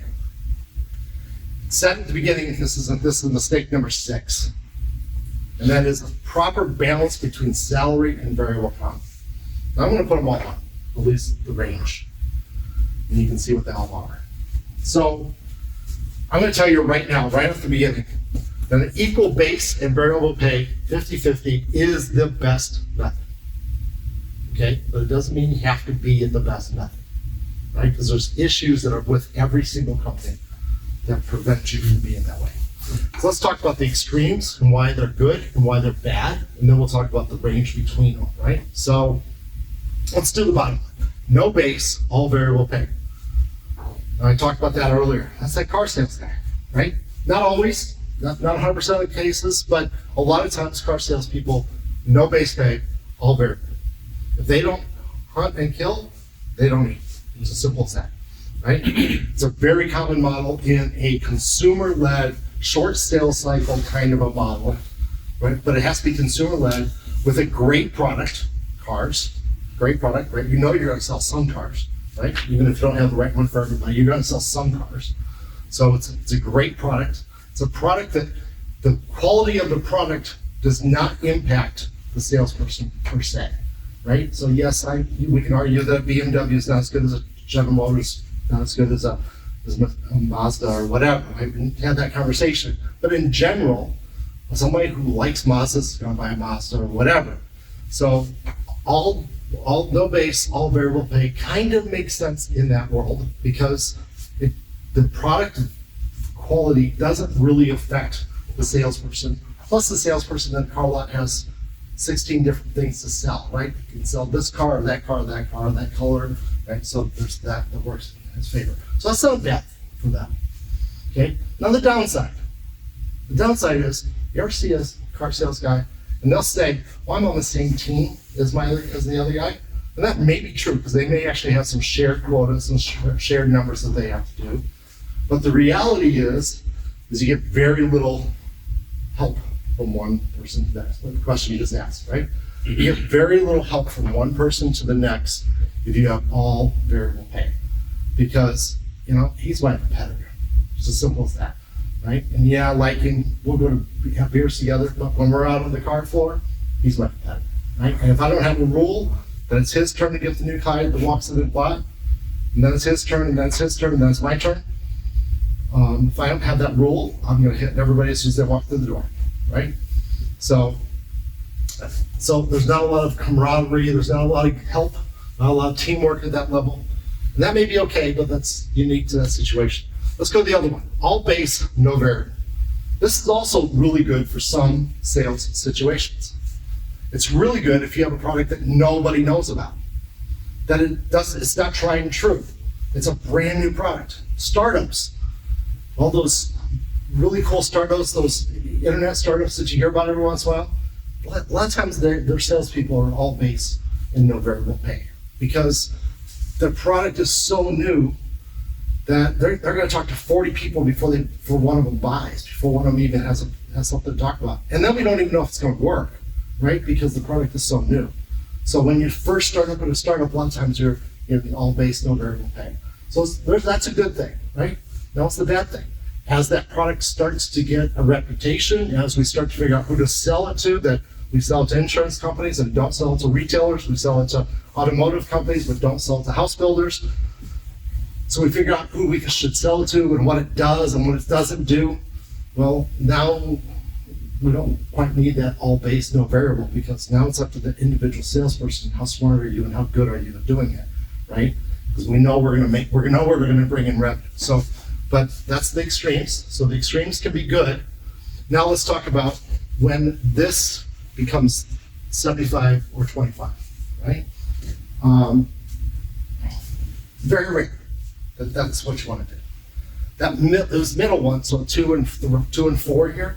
A: Said at the beginning, this is mistake number 6. And that is a proper balance between salary and variable comp. Now I'm gonna put them all on, at least the range. And you can see what they all are. So I'm gonna tell you right now, right off the beginning, that an equal base and variable pay, 50-50, is the best method. Okay, but it doesn't mean you have to be the best method. Right? Because there's issues that are with every single company that prevent you from being that way. So let's talk about the extremes and why they're good and why they're bad, and then we'll talk about the range between them, right? So let's do the bottom one. No base, all variable pay. Now, I talked about that earlier. That's that car sales guy, right? Not always, not 100% of the cases, but a lot of times car salespeople, no base pay, all variable. If they don't hunt and kill, they don't eat. It's as simple as that, right? It's a very common model in a consumer-led, short sales cycle kind of a model, right? But it has to be consumer-led with a great product, cars, great product, right? You know you're gonna sell some cars, right? Even if you don't have the right one for everybody, you're gonna sell some cars. So it's a great product. It's a product that the quality of the product does not impact the salesperson per se, right? So yes, we can argue that BMW is not as good as a General Motors, not as good as a Mazda or whatever. I haven't had that conversation. But in general, somebody who likes Mazdas is going to buy a Mazda or whatever. So all no base, all variable pay kind of makes sense in that world because the product quality doesn't really affect the salesperson. Plus the salesperson in the car lot has 16 different things to sell, right? You can sell this car, that car, that car, that color, right? So there's that works in his favor. So that's not a bad thing for them, okay? Now the downside. The downside is, you ever see a car sales guy, and they'll say, well, I'm on the same team as the other guy. And that may be true, because they may actually have some shared quotas, some shared numbers that they have to do. But the reality is you get very little help from one person to the next. Like the question you just asked, right? You get very little help from one person to the next if you have all variable pay. Because, he's my competitor. It's as simple as that, right? And yeah, like him, we'll go to have beers together, but when we're out on the car floor, he's my competitor, right? And if I don't have a rule, then it's his turn to get the new client that walks in the lot, and then it's his turn, and then it's his turn, and then it's my turn. If I don't have that rule, I'm gonna hit everybody as soon as they walk through the door, right? So there's not a lot of camaraderie, there's not a lot of help, not a lot of teamwork at that level. And that may be okay, but that's unique to that situation. Let's go to the other one. All base, no variable. This is also really good for some sales situations. It's really good if you have a product that nobody knows about. It's not tried and true. It's a brand new product. Startups, all those really cool startups, those internet startups that you hear about every once in a while, a lot of times their salespeople are all base and no variable pay because the product is so new that they're going to talk to 40 people before one of them buys, before one of them even has something to talk about. And then we don't even know if it's going to work, right? Because the product is so new. So when you first start up in a startup, a lot of times you're all base, no variable pay. So that's a good thing, right? Now what's the bad thing? As that product starts to get a reputation, as we start to figure out who to sell it to, that we sell it to insurance companies and don't sell it to retailers, we sell it to automotive companies but don't sell it to house builders. So we figure out who we should sell it to and what it does and what it doesn't do. Well, now we don't quite need that all base, no variable, because now it's up to the individual salesperson. How smart are you and how good are you at doing it, right? because we know we're gonna bring in revenue. So, but that's the extremes. So the extremes can be good. Now let's talk about when this becomes 75 or 25, right? Very rare that that's what you want to do. Those middle ones, so 2 and 4 here,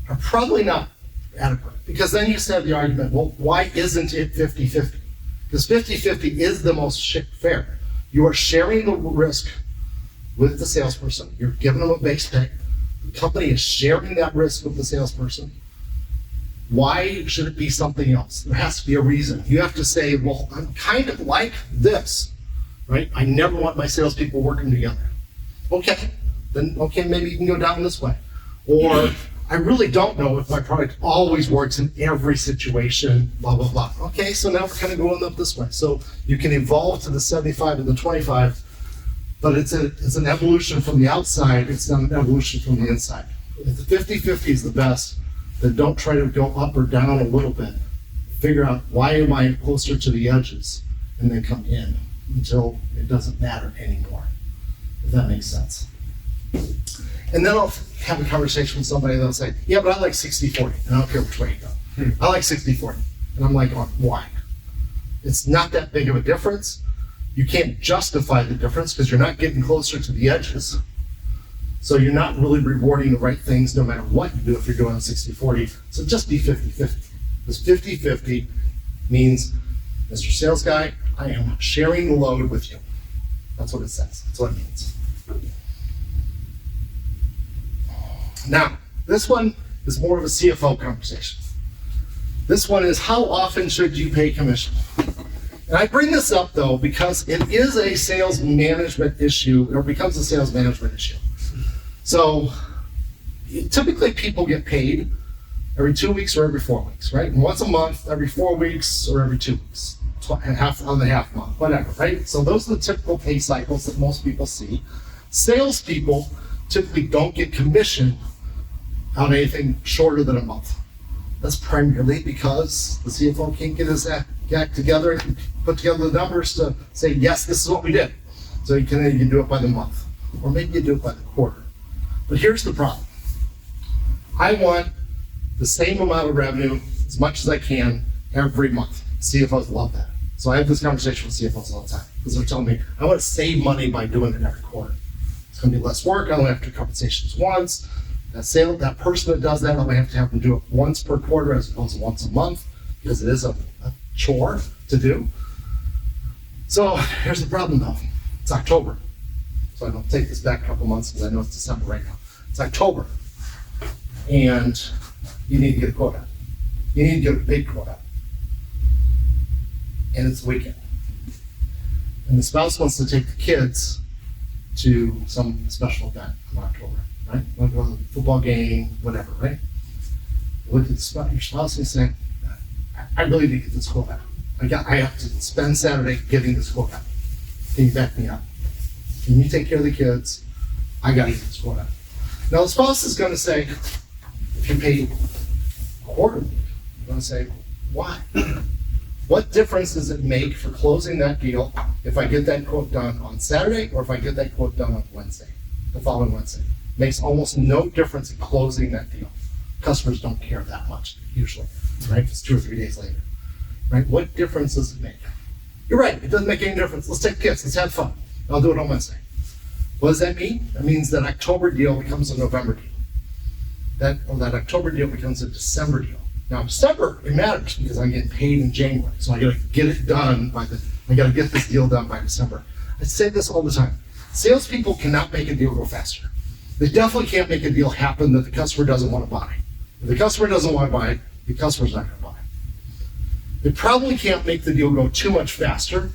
A: are probably not adequate, because then you have the argument, well, why isn't it 50-50? Because 50-50 is the most fair. You are sharing the risk with the salesperson. You're giving them a base pay. The company is sharing that risk with the salesperson. Why should it be something else? There has to be a reason. You have to say, well, I'm kind of like this, right? I never want my salespeople working together. Okay, then maybe you can go down this way. Or I really don't know if my product always works in every situation, blah, blah, blah. Okay, so now we're kind of going up this way. So you can evolve to the 75 and the 25, but it's an evolution from the outside, it's not an evolution from the inside. If the 50-50 is the best, then don't try to go up or down a little bit. Figure out, why am I closer to the edges, and then come in until it doesn't matter anymore, if that makes sense. And then I'll have a conversation with somebody that'll say, yeah, but I like 60-40, and I don't care which way you go. I like 60-40. And I'm like, why? It's not that big of a difference. You can't justify the difference because you're not getting closer to the edges. So you're not really rewarding the right things no matter what you do if you're doing 60-40. So just be 50-50. Because 50-50 means, Mr. Sales Guy, I am sharing the load with you. That's what it says. That's what it means. Now, this one is more of a CFO conversation. This one is, how often should you pay commission? And I bring this up though because it is a sales management issue, or becomes a sales management issue. So typically people get paid every 2 weeks or every 4 weeks, right? And once a month, every 4 weeks or every 2 weeks, half on the half month, whatever, right? So those are the typical pay cycles that most people see. Salespeople typically don't get commission on anything shorter than a month. That's primarily because the CFO can't get his act together and put together the numbers to say, yes, this is what we did. So you can do it by the month, or maybe you do it by the quarter. But here's the problem. I want the same amount of revenue, as much as I can, every month. CFOs love that. So I have this conversation with CFOs all the time, because they're telling me, I want to save money by doing it every quarter. It's going to be less work. I only have to do compensations once. That person that does that, I only have to have them do it once per quarter as opposed to once a month, because it is a chore to do. So here's the problem though. It's October. So I don't take this back a couple months because I know it's December right now. It's October. And you need to get a quota. You need to get a big quota. And it's the weekend. And the spouse wants to take the kids to some special event in October, right? Want to go to the football game, whatever, right? Look at your spouse and say, I really need to get this quota. I have to spend Saturday getting this quota. Can you back me up? Can you take care of the kids? I got to get this quota. Now the spouse is going to say, if you pay quarterly, you're going to say, why? What difference does it make for closing that deal if I get that quote done on Saturday or if I get that quote done on Wednesday, the following Wednesday? Makes almost no difference in closing that deal. Customers don't care that much, usually, right? It's 2 or 3 days later, right? What difference does it make? You're right, it doesn't make any difference. Let's take kids, let's have fun. I'll do it on Wednesday. What does that mean? That means that October deal becomes a November deal. That October deal becomes a December deal. Now December, it matters because I'm getting paid in January. So I gotta get it done I gotta get this deal done by December. I say this all the time. Salespeople cannot make a deal go faster. They definitely can't make a deal happen that the customer doesn't want to buy. If the customer doesn't want to buy it, the customer's not gonna buy. They probably can't make the deal go too much faster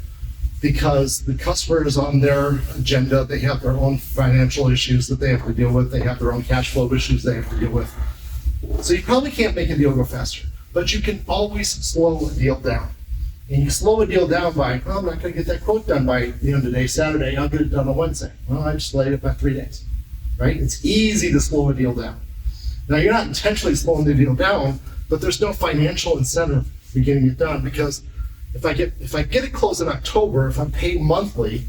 A: because the customer is on their agenda. They have their own financial issues that they have to deal with. They have their own cash flow issues they have to deal with. So you probably can't make a deal go faster, but you can always slow a deal down. And you slow a deal down by, well, I'm not going to get that quote done by the end of the day, Saturday. I'll get it done on Wednesday. Well, I just delayed it by 3 days, right? It's easy to slow a deal down. Now, you're not intentionally slowing the deal down, but there's no financial incentive for getting it done because If I get it closed in October, if I'm paid monthly,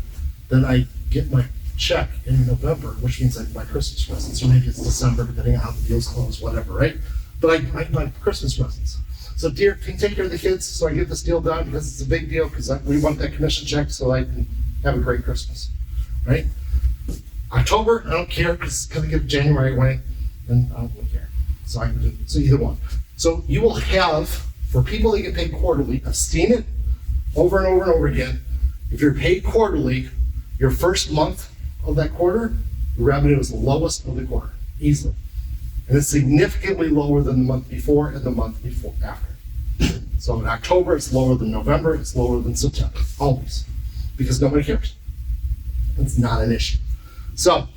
A: then I get my check in November, which means I buy Christmas presents, or maybe it's December, depending on how the deal's closed, whatever, right? But I buy Christmas presents. So dear, can you take care of the kids so I get this deal done, because it's a big deal, because we want that commission check so I can have a great Christmas, right? October, I don't care, because it's gonna get January away, and I don't really care. So I can do, so either one. So you will have, for people that get paid quarterly, I've seen it over and over and over again. If you're paid quarterly, your first month of that quarter, the revenue is the lowest of the quarter, easily. And it's significantly lower than the month before and the month before after. So in October, it's lower than November, it's lower than September, always, because nobody cares. It's not an issue. So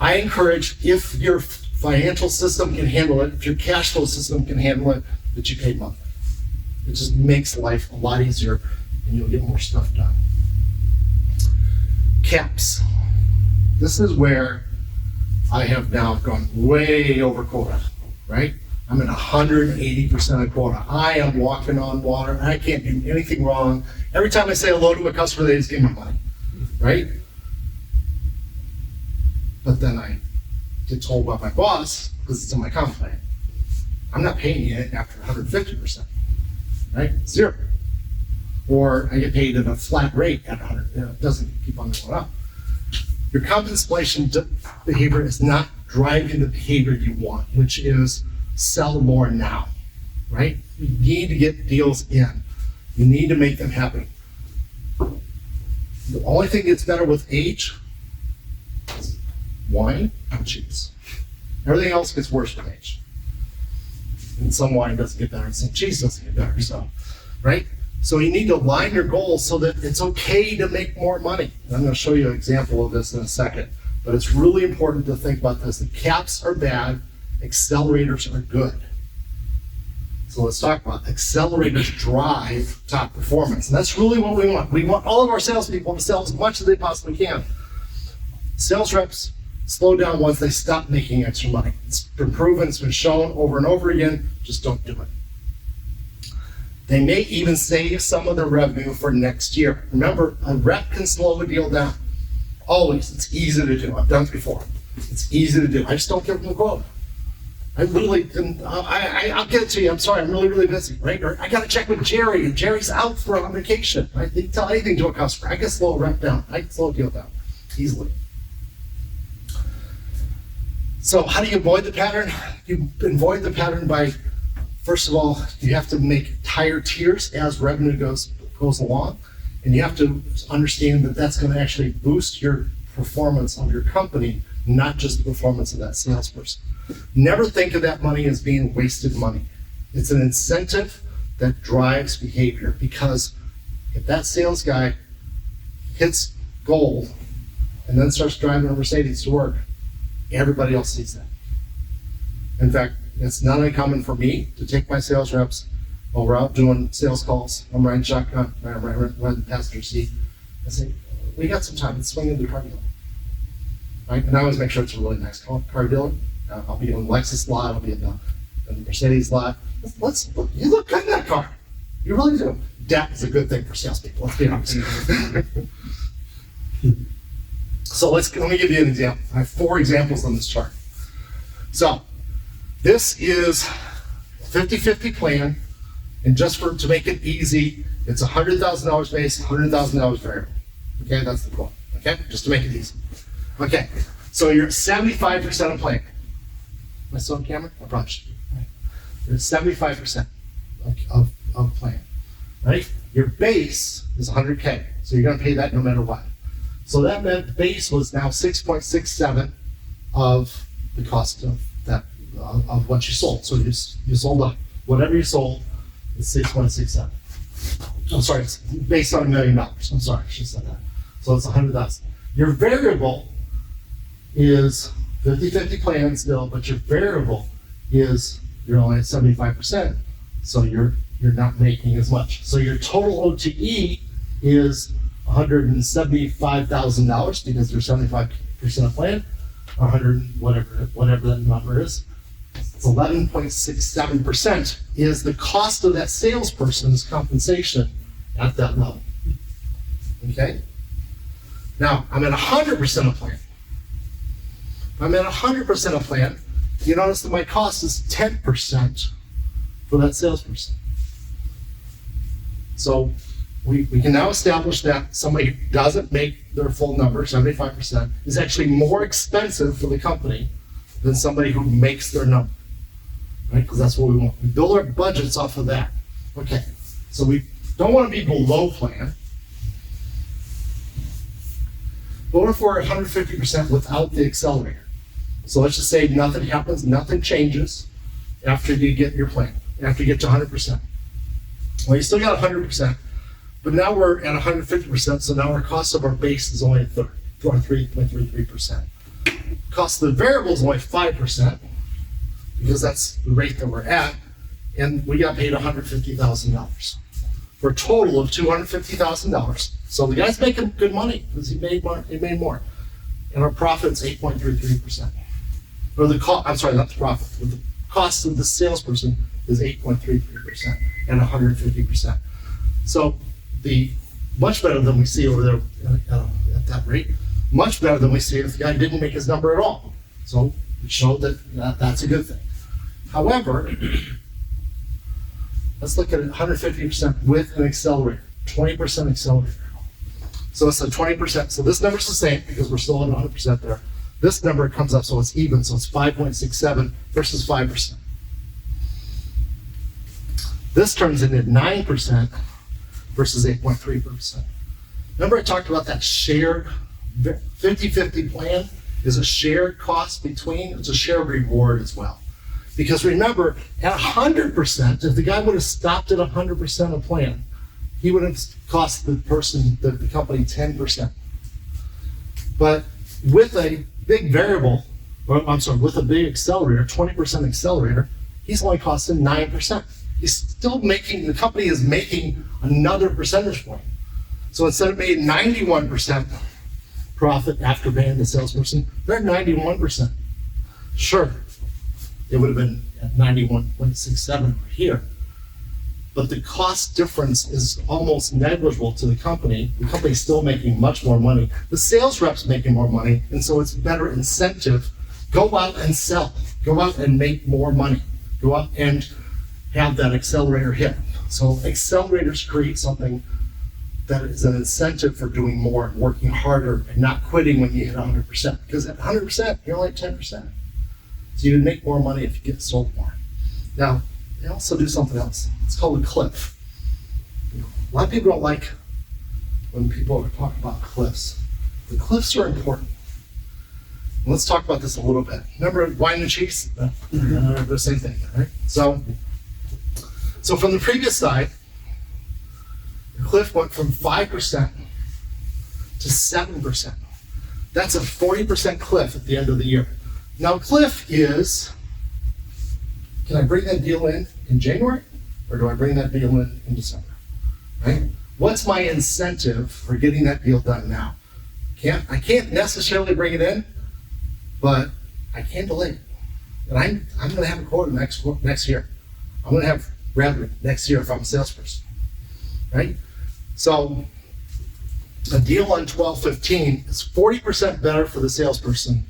A: I encourage, if your financial system can handle it, if your cash flow system can handle it, that you pay monthly. It just makes life a lot easier and you'll get more stuff done. Caps. This is where I have now gone way over quota, right? I'm at 180% of quota. I am walking on water. I can't do anything wrong. Every time I say hello to a customer, they just give me money, right? But then I get told by my boss, because it's in my comp plan, I'm not paying you after 150%, right? Zero. Or I get paid at a flat rate at 100. It doesn't keep on going up. Your compensation behavior is not driving the behavior you want, which is sell more now, right? You need to get deals in. You need to make them happen. The only thing that's better with age is wine and cheese. Everything else gets worse with age. And some wine doesn't get better, and some cheese doesn't get better, so, right? So you need to align your goals so that it's okay to make more money. And I'm going to show you an example of this in a second, but it's really important to think about this. The caps are bad, accelerators are good. So let's talk about accelerators drive top performance. And that's really what we want. We want all of our salespeople to sell as much as they possibly can. Sales reps slow down once they stop making extra money. It's been proven, it's been shown over and over again, just don't do it. They may even save some of their revenue for next year. Remember, a rep can slow a deal down. Always, it's easy to do. I've done it before. It's easy to do. I just don't give them the quote. I literally can, I'll get it to you. I'm sorry, I'm really, really busy, right? Or I got to check with Jerry, and Jerry's out on vacation, right? They can tell anything to a customer. I can slow a rep down. I can slow a deal down easily. So how do you avoid the pattern? You avoid the pattern by, first of all, you have to make higher tiers as revenue goes along, and you have to understand that that's going to actually boost your performance of your company, not just the performance of that salesperson. Never think of that money as being wasted money. It's an incentive that drives behavior, because if that sales guy hits gold and then starts driving a Mercedes to work, everybody else sees that. In fact, it's not uncommon for me to take my sales reps while we're out doing sales calls. I'm riding shotgun, I'm riding the passenger seat. I say, we got some time, let's swing into the car dealer. Right? And I always make sure it's a really nice car dealer. I'll be in the Lexus lot, I'll be in the Mercedes lot. You look good in that car. You really do. Debt is a good thing for salespeople, let's be honest. So let me give you an example. I have 4 examples on this chart. So this is a 50-50 plan, and just to make it easy, it's $100,000 base, $100,000 variable. Okay, that's the quote. Okay, just to make it easy. Okay, so you're at 75% of plan. Am I still on camera? I probably should. Right. You're at 75% of plan, right? Your base is 100K, so you're gonna pay that no matter what. So that meant the base was now 6.67 of the cost of that, of what you sold. So you sold whatever you sold, it's 6.67. I'm sorry, it's based on $1 million. I'm sorry, I should have said that. So it's 100,000. Your variable is 50-50 plan still, but your variable is, you're only at 75%, so you're not making as much. So your total OTE is $175,000 because you're 75% of plan, 100, whatever that number is. It's 11.67% is the cost of that salesperson's compensation at that level. Okay? Now, I'm at 100% of plan. I'm at 100% of plan. You notice that my cost is 10% for that salesperson. So we can now establish that somebody who doesn't make their full number, 75%, is actually more expensive for the company than somebody who makes their number. Right? Because that's what we want. We build our budgets off of that. Okay. So we don't want to be below plan. But what if we're 150% without the accelerator? So let's just say nothing happens, nothing changes after you get your plan, after you get to 100%. Well, you still got 100%, but now we're at 150%, so now our cost of our base is only a third, 3.33%. Cost of the variable is only 5%, because that's the rate that we're at, and we got paid $150,000 for a total of $250,000. So the guy's making good money because he made more, and our profit's 8.33%. Or the cost, I'm sorry, not the profit. The cost of the salesperson is 8.33% and 150%. So the much better than we see over there at that rate, much better than we see if the guy didn't make his number at all. So it showed that that's a good thing. However, let's look at 150% with an accelerator, 20% accelerator. So it's a 20%. So this number's the same because we're still at 100% there. This number comes up, so it's even, so it's 5.67 versus 5%. This turns into 9% versus 8.3%. Remember I talked about that shared 50-50 plan is a shared cost between, it's a shared reward as well. Because remember, at 100%, if the guy would have stopped at 100% of plan, he would have cost the company 10%. But with a big variable, with a big accelerator, 20% accelerator, he's only costing 9%. He's still the company is making another percentage point. So instead of making 91% profit after paying the salesperson, they're at 91%. Sure, it would have been at 91.67 here. But the cost difference is almost negligible to the company. The company's still making much more money. The sales rep's making more money, and so it's a better incentive. Go out and sell. Go out and make more money. Go out and have that accelerator hit. So accelerators create something that is an incentive for doing more and working harder and not quitting when you hit 100%. Because at 100%, you're only at 10%. So you make more money if you get sold more. Now, they also do something else. It's called a cliff. A lot of people don't like when people talk about cliffs. The cliffs are important. And let's talk about this a little bit. Remember wine and cheese? The same thing, right? So from the previous slide, the cliff went from 5% to 7%. That's a 40% cliff at the end of the year. Now, cliff is, can I bring that deal in January, or do I bring that deal in December? Right? What's my incentive for getting that deal done now? I can't necessarily bring it in, but I can delay it. And I'm going to have a quota next year. I'm going to have revenue next year if I'm a salesperson. Right? So a deal on 12/15 is 40% better for the salesperson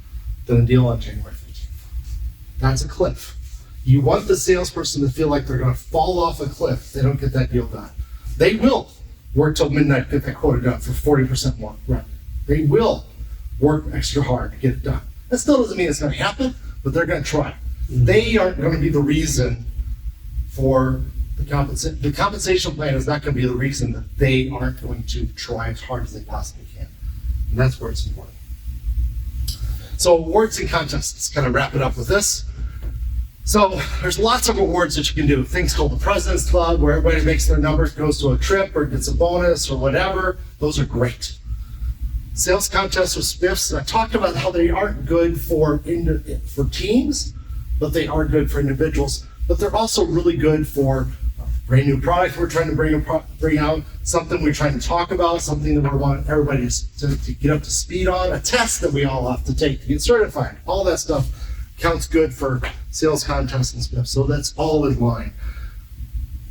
A: than a deal on January 15th. That's a cliff. You want the salesperson to feel like they're going to fall off a cliff if they don't get that deal done. They will work till midnight to get that quota done for 40% more revenue. They will work extra hard to get it done. That still doesn't mean it's going to happen, but they're going to try. They aren't going to be the reason for the compensation. The compensation plan is not going to be the reason that they aren't going to try as hard as they possibly can. And that's where it's important. So awards and contests, let's kind of wrap it up with this. So there's lots of awards that you can do. Things called the President's Club, where everybody makes their numbers, goes to a trip or gets a bonus or whatever. Those are great. Sales contests or spiffs, I talked about how they aren't good for teams, but they are good for individuals. But they're also really good for brand new product we're trying to bring out, something we're trying to talk about, something that we want everybody to get up to speed on, a test that we all have to take to get certified. All that stuff counts good for sales contests and stuff. So that's all in line.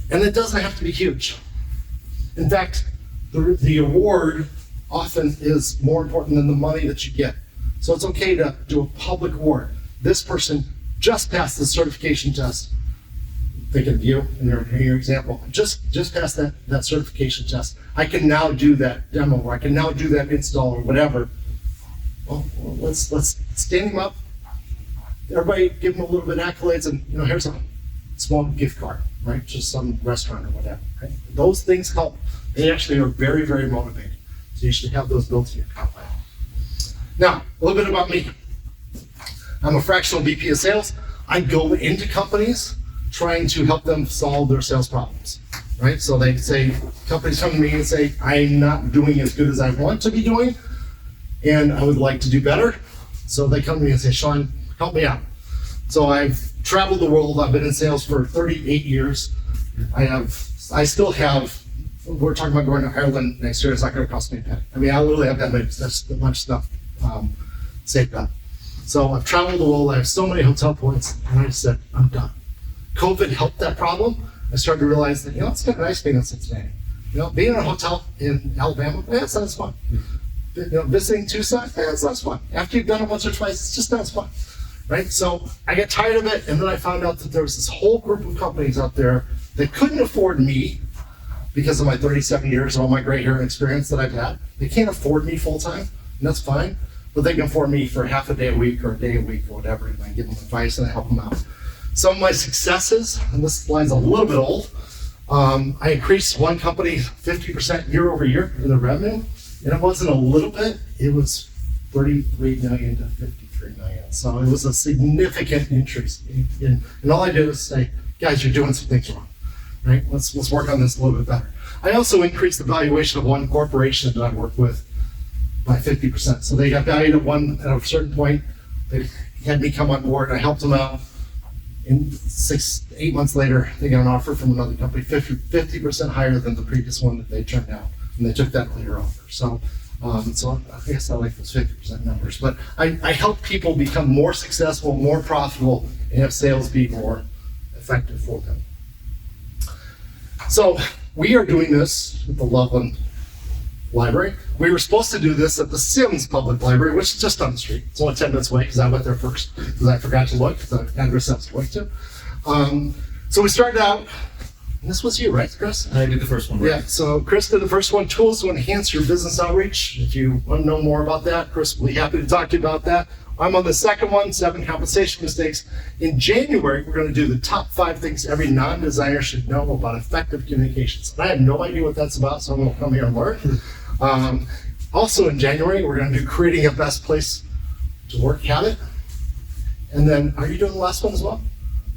A: And it doesn't have to be huge. In fact, the award often is more important than the money that you get. So it's okay to do a public award. This person just passed the certification test. Thinking of you in your example, just passed that certification test. I can now do that demo, or I can now do that install, or whatever. Well, let's stand him up. Everybody give him a little bit of accolades, and here's a small gift card, right? Just some restaurant or whatever. Right? Those things help. They actually are very, very motivating. So you should have those built in your comp plan. Now, a little bit about me. I'm a fractional VP of sales. I go into companies trying to help them solve their sales problems, right? So they say, companies come to me and say, I'm not doing as good as I want to be doing, and I would like to do better. So they come to me and say, Sean, help me out. So I've traveled the world. I've been in sales for 38 years. I still have, we're talking about going to Ireland next year. It's not going to cost me a penny. I mean, I literally have that much stuff saved up. So I've traveled the world. I have so many hotel points, and I just said, I'm done. COVID helped that problem. I started to realize that, it's kind of nice being in Cincinnati. Being in a hotel in Alabama, it sounds fun. Visiting Tucson, it sounds fun. After you've done it once or twice, it just sounds fun, right? So I got tired of it, and then I found out that there was this whole group of companies out there that couldn't afford me because of my 37 years and all my gray hair and experience that I've had. They can't afford me full time, and that's fine, but they can afford me for half a day a week or a day a week or whatever, and I give them advice and I help them out. Some of my successes, and this line's a little bit old, I increased one company 50% year over year in the revenue, and it wasn't a little bit, it was 33 million to 53 million. So it was a significant increase. And all I did was say, guys, you're doing some things wrong, right? Let's work on this a little bit better. I also increased the valuation of one corporation that I worked with by 50%. So they got valued at a certain point. They had me come on board, and I helped them out. And 8 months later, they got an offer from another company, 50% higher than the previous one that they turned down, and they took that later offer. So I guess I like those 50% numbers. But I help people become more successful, more profitable, and have sales be more effective for them. So we are doing this at the Loveland Library. We were supposed to do this at the Sims Public Library, which is just on the street. It's only 10 minutes away because I went there first because I forgot to look at the address I was going to. So we started out, and this was you, right, Chris?
C: I did the first one, right?
A: Yeah, so Chris did the first one, tools to enhance your business outreach. If you want to know more about that, Chris will be happy to talk to you about that. I'm on the second one, 7 compensation mistakes. In January, we're going to do the top 5 things every non-designer should know about effective communications. And I have no idea what that's about, so I'm going to come here and learn. Also in January, we're going to do creating a best place to work habit. And then, are you doing the last one as well?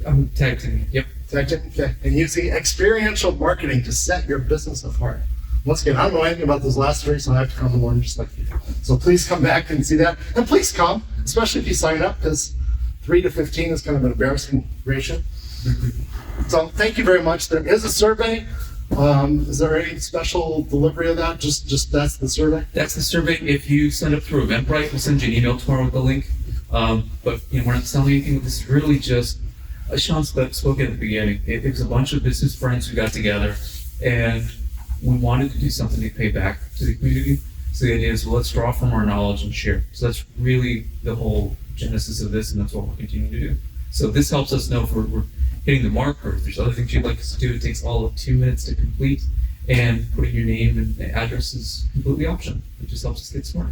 C: I'm tag teaming. Yep.
A: Tag team? Okay. And using experiential marketing to set your business apart. Once again, I don't know anything about those last 3, so I have to come and learn just like you do. So please come back and see that. And please come, especially if you sign up, because 3 to 15 is kind of an embarrassing ratio. So thank you very much. There is a survey. Is there any special delivery of that? Just that's the survey?
C: That's the survey. If you sign up through Eventbrite, we'll send you an email tomorrow with the link. But we're not selling anything. This is really just, Sean spoke at the beginning. It was a bunch of business friends who got together, and we wanted to do something to pay back to the community. So the idea is, well, let's draw from our knowledge and share. So that's really the whole genesis of this, and that's what we're continuing to do. So this helps us know if we're hitting the mark, or if there's other things you'd like us to do. It takes all of 2 minutes to complete, and putting your name and address is completely optional. It just helps us get smarter.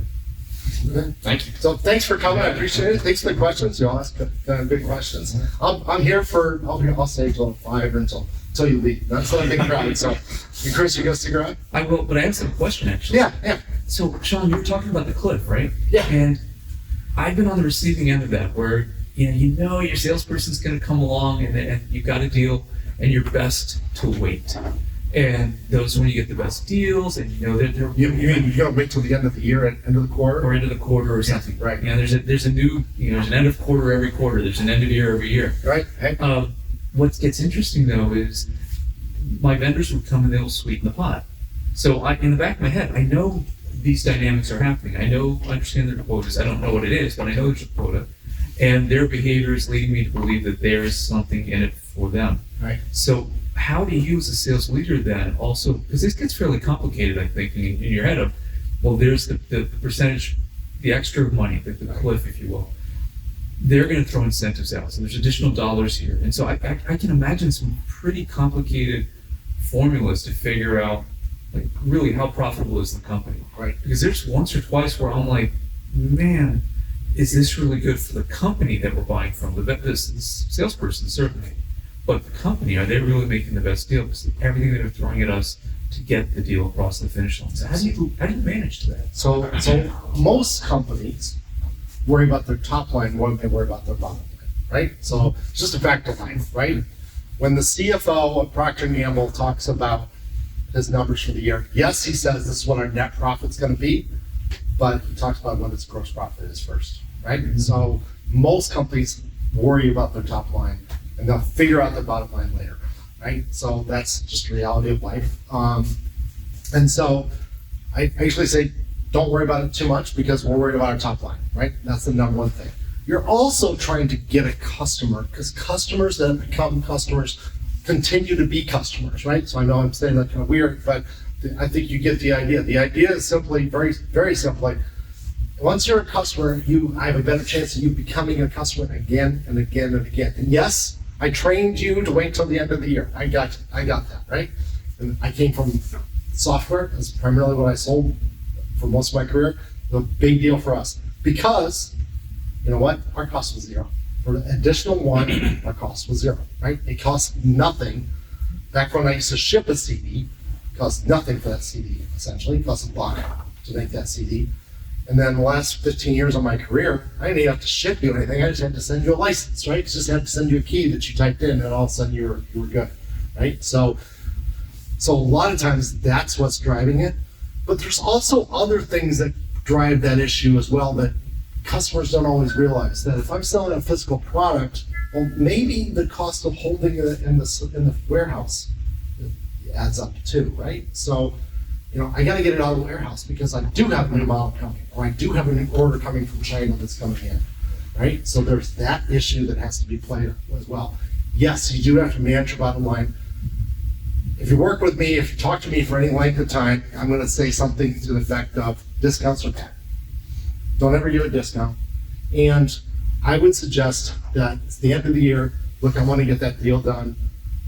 A: Okay.
D: Thank you.
A: So thanks for coming. I appreciate it. Thanks for the questions. You all ask good questions. I'm here I'll stay till 5 or until you leave. That's not a big crowd. So, and Chris, you gonna stick around?
C: I will, but I have some question actually.
A: Yeah.
C: So, Sean, you were talking about the cliff, right?
A: Yeah.
C: And I've been on the receiving end of that, where your salesperson's going to come along and you've got a deal, and you're best to wait. And those when you get the best deals, and that they're
A: You mean you gotta wait till the end of the year and end of the quarter?
C: or end of the quarter or something.
A: right.
C: There's a new there's an end of quarter every quarter. There's an end of year every year.
A: Right. Hey.
C: What gets interesting though is my vendors would come and they'll sweeten the pot. So in the back of my head, I know these dynamics are happening. I understand their quotas. I don't know what it is, but I know there's a quota. And their behavior is leading me to believe that there is something in it for them.
A: Right.
C: So how do you as a sales leader then also, because this gets fairly complicated, I think, in your head of, well, there's the percentage, the extra money, the cliff, if you will. They're going to throw incentives out, so there's additional dollars here. And so I can imagine some pretty complicated formulas to figure out, like, really how profitable is the company.
A: Right.
C: Because there's once or twice where I'm like, man, is this really good for the company that we're buying from? This salesperson, certainly. But the company, are they really making the best deal? Because everything that they're throwing at us to get the deal across the finish line. So how do you manage that?
A: So most companies worry about their top line more than they worry about their bottom line, right? So it's just a fact of life, right? When the CFO of Procter & Gamble talks about his numbers for the year, yes, he says this is what our net profit's gonna be, but he talks about what his gross profit is first, right? So most companies worry about their top line and they'll figure out their bottom line later, right? So that's just the reality of life. And so I usually say, don't worry about it too much because we're worried about our top line, right? That's the number one thing. You're also trying to get a customer because customers that become customers continue to be customers, right? So I know I'm saying that kind of weird, but I think you get the idea. The idea is simply, very, very simply, once you're a customer, I have a better chance of you becoming a customer again and again and again. And yes, I trained you to wait till the end of the year. I got that, right? And I came from software. That's primarily what I sold for most of my career. It was a big deal for us because, you know what? Our cost was zero. For an additional one, our cost was zero, right? It cost nothing. Back when I used to ship a CD, it cost nothing for that CD, essentially. It cost $1 to make that CD. And then the last 15 years of my career, I didn't even have to ship you anything. I just had to send you a license, right? Just had to send you a key that you typed in, and all of a sudden you were good, right? So a lot of times that's what's driving it. But there's also other things that drive that issue as well that customers don't always realize. That if I'm selling a physical product, well, maybe the cost of holding it in the warehouse adds up too, right? So, I got to get it out of the warehouse because I do have a new model coming, or I do have a new order coming from China that's coming in, right? So there's that issue that has to be played as well. Yes, you do have to manage your bottom line. If you work with me, if you talk to me for any length of time, I'm going to say something to the effect of discounts are bad. Don't ever give a discount. And I would suggest that it's the end of the year. Look, I want to get that deal done.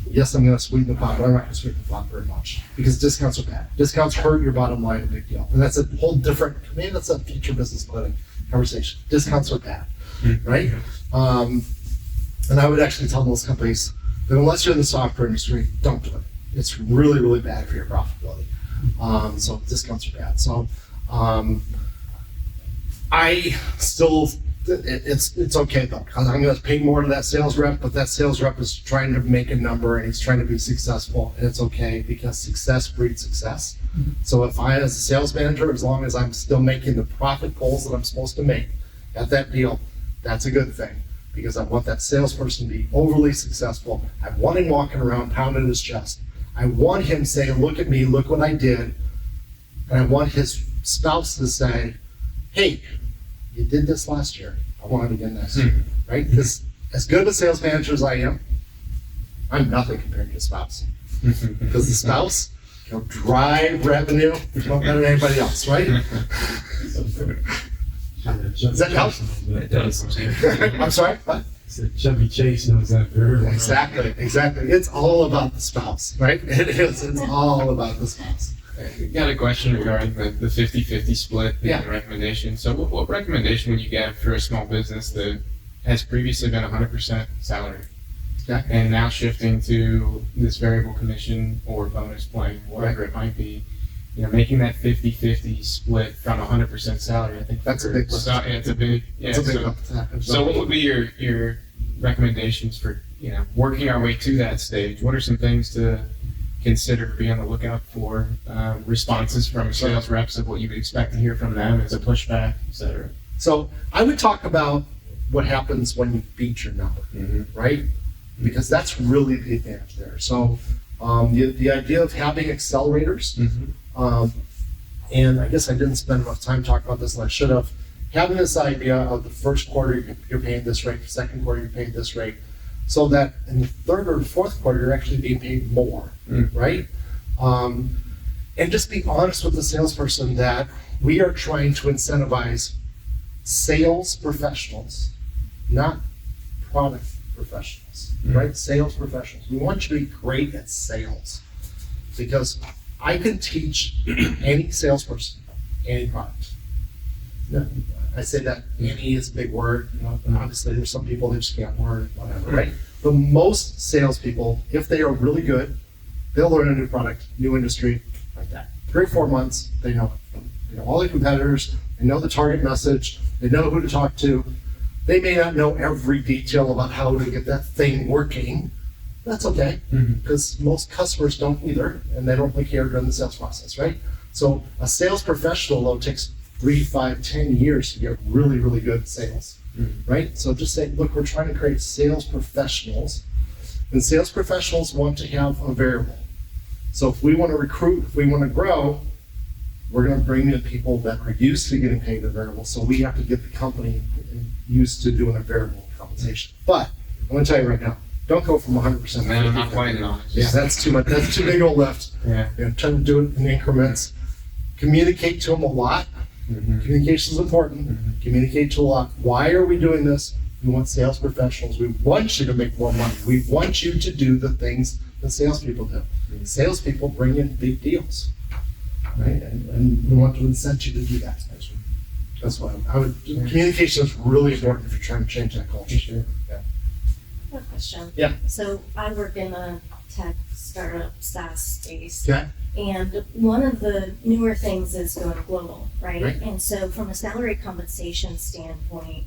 A: Yes, I'm going to sweeten the pot, but I'm not going to sweeten the pot very much because discounts are bad. Discounts hurt your bottom line a big deal. And that's a whole different, that's a future business planning conversation. Discounts are bad, right? And I would actually tell most companies that unless you're in the software industry, don't do it. It's really, really bad for your profitability. So discounts are bad. So I still, it's okay though, because I'm going to pay more to that sales rep, but that sales rep is trying to make a number and he's trying to be successful, and it's okay because success breeds success. So if I, as a sales manager, as long as I'm still making the profit goals that I'm supposed to make at that deal, that's a good thing because I want that salesperson to be overly successful. I want him walking around pounding his chest. I want him saying, look at me, look what I did. And I want his spouse to say, hey, you did this last year. I want it again next year, right? Because as good of a sales manager as I am, I'm nothing compared to a spouse. Because the spouse can drive revenue better than anybody else, right? Does that help?
C: It does.
A: I'm sorry? What?
E: Chevy Chase knows that very well.
A: Exactly. It's all about the spouse, right? It is. It's all about the spouse.
D: We got a question regarding the 50-50 split being
A: Yeah.
D: a recommendation. So what recommendation would you give for a small business that has previously been 100% salary
A: Okay.
D: and now shifting to this variable commission or bonus plan, whatever it might be, making that 50-50 split from 100% salary? I think
A: That's a big lift.
D: it's a big, yeah.
A: It's a big
D: so,
A: lift.
D: so what would be your recommendations for, working our way to that stage? What are some things to consider, be on the lookout for, responses from sales reps of what you would expect to hear from them as a pushback, et cetera?
A: So I would talk about what happens when you beat your number, right? Because that's really the advantage there. So the idea of having accelerators, and I guess I didn't spend enough time talking about this and I should have, having this idea of the first quarter you're paying this rate, the second quarter you're paying this rate, so that in the third or fourth quarter, you're actually being paid more, right? And just be honest with the salesperson that we are trying to incentivize sales professionals, not product professionals, right? Sales professionals. We want you to be great at sales because I can teach any salesperson any product. No, I say that any is a big word, you know, and obviously there's some people that just can't learn whatever, right? But most salespeople, if they are really good, they'll learn a new product, new industry, like that. 3 or 4 months, they know it. They know all the competitors, they know the target message, they know who to talk to. They may not know every detail about how to get that thing working. That's okay, because most customers don't either, and they don't really care during the sales process, right? So a sales professional, though, takes 3, 5, 10 years to get really, really good at sales, right? So just say, look, we're trying to create sales professionals, and sales professionals want to have a variable. So if we want to recruit, if we want to grow, we're going to bring in people that are used to getting paid a variable. So we have to get the company used to doing a variable compensation. But I'm going to tell you right now, don't go from 100%.
D: No, I'm not planning on it.
A: Yeah, that's too much. That's too big of a lift.
D: Yeah.
A: You know, try to do it in increments. Communicate to them a lot. Communication is important. Communicate to a lot. Why are we doing this? We want sales professionals. We want you to make more money. We want you to do the things that salespeople do. Salespeople bring in big deals, right? And we want to incent you to do that. That's why I would. Communication is really important if you're trying to change that culture.
D: Sure.
A: Yeah.
B: I have a question.
A: Yeah.
B: So I work in a tech startup SaaS space.
A: Okay.
B: And one of the newer things is going global, right?
A: Right.
B: And so from a salary compensation standpoint,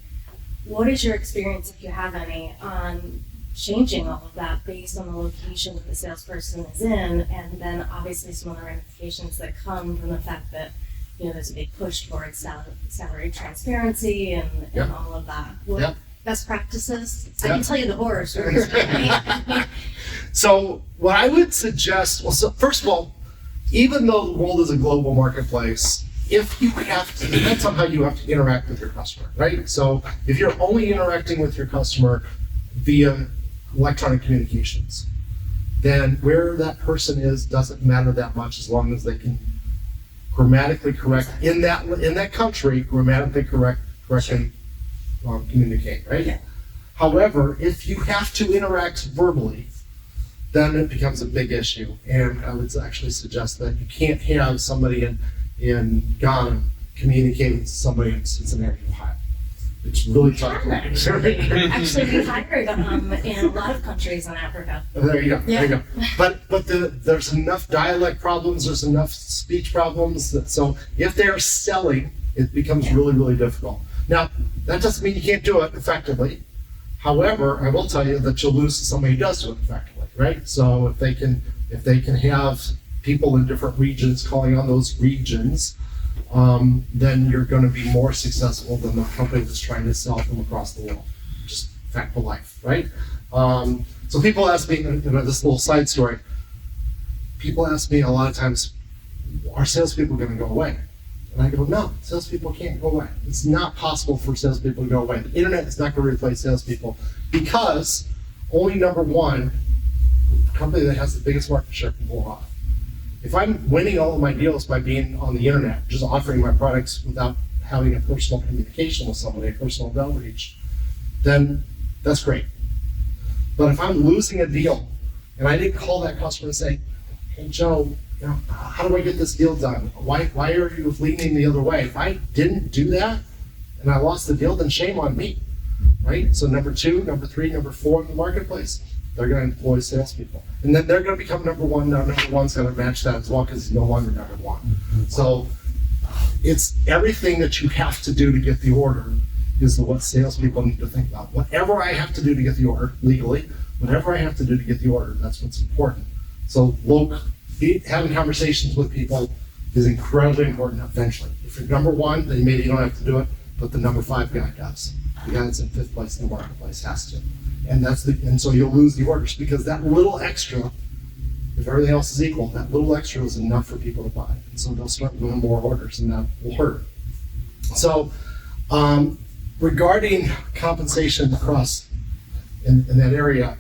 B: what is your experience, if you have any, on changing all of that based on the location that the salesperson is in, and then obviously some of the ramifications that come from the fact that, you know, there's a big push towards salary transparency and
A: Yep.
B: all of that. What
A: Yep.
B: best practices? I
A: Yep.
B: can tell you the horror stories. Right?
A: So what I would suggest, well, so first of all, even though the world is a global marketplace, if you have to, it depends on how you have to interact with your customer, right? So if you're only interacting with your customer via electronic communications, then where that person is doesn't matter that much as long as they can grammatically correct in that country, correctly communicate, right?
B: Yeah.
A: However, if you have to interact verbally, then it becomes a big issue. And I would actually suggest that you can't have somebody in Ghana communicating to somebody in Cincinnati, Ohio. It's really tough.
B: Actually, we hired in a lot of countries in Africa.
A: There you go.
B: Yeah.
A: There you go. But there's enough dialect problems. There's enough speech problems. So if they're selling, it becomes really, really difficult. Now, that doesn't mean you can't do it effectively. However, I will tell you that you'll lose to somebody who does do it effectively, right? So if they can have people in different regions calling on those regions, then you're going to be more successful than the company that's trying to sell from across the world. Just fact of life, right? So people ask me, this little side story, people ask me a lot of times, are salespeople going to go away? And I go, no, salespeople can't go away. It's not possible for salespeople to go away. The internet is not going to replace salespeople because only number one, the company that has the biggest market share can pull it off. If I'm winning all of my deals by being on the internet, just offering my products without having a personal communication with somebody, a personal outreach, then that's great. But if I'm losing a deal and I didn't call that customer and say, hey, Joe, you know, how do I get this deal done? Why are you leaning the other way? If I didn't do that and I lost the deal, then shame on me, right? So number 2, number 3, number 4 in the marketplace, they're going to employ salespeople. And then they're going to become number 1. Now number 1's going to match that as well because he's no longer number 1. So it's everything that you have to do to get the order is what salespeople need to think about. Whatever I have to do to get the order legally, whatever I have to do to get the order, that's what's important. So having conversations with people is incredibly important eventually. If you're number 1, then maybe you don't have to do it, but the number 5 guy does. The guy that's in 5th place in the marketplace has to. And so you'll lose the orders because that little extra, if everything else is equal, that little extra is enough for people to buy. And so they'll start winning more orders and that will hurt. So regarding compensation across in that area,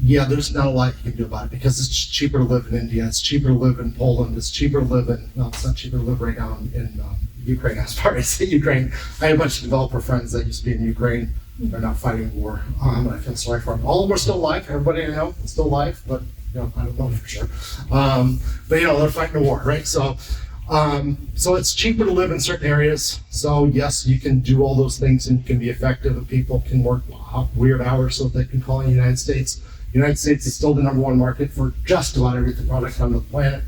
A: yeah, there's not a lot you can do about it because it's cheaper to live in India, it's cheaper to live in Poland, it's cheaper to live in, well, it's not cheaper to live right now in Ukraine. As far as Ukraine, I had a bunch of developer friends that used to be in Ukraine. They're not fighting a war, and I feel sorry for them. All of them are still alive. Everybody I know is still alive, but I don't know for sure. But they're fighting a war, right? So it's cheaper to live in certain areas. So yes, you can do all those things and you can be effective, and people can work weird hours so that they can call in the United States. The United States is still the number one market for just about every product on the planet.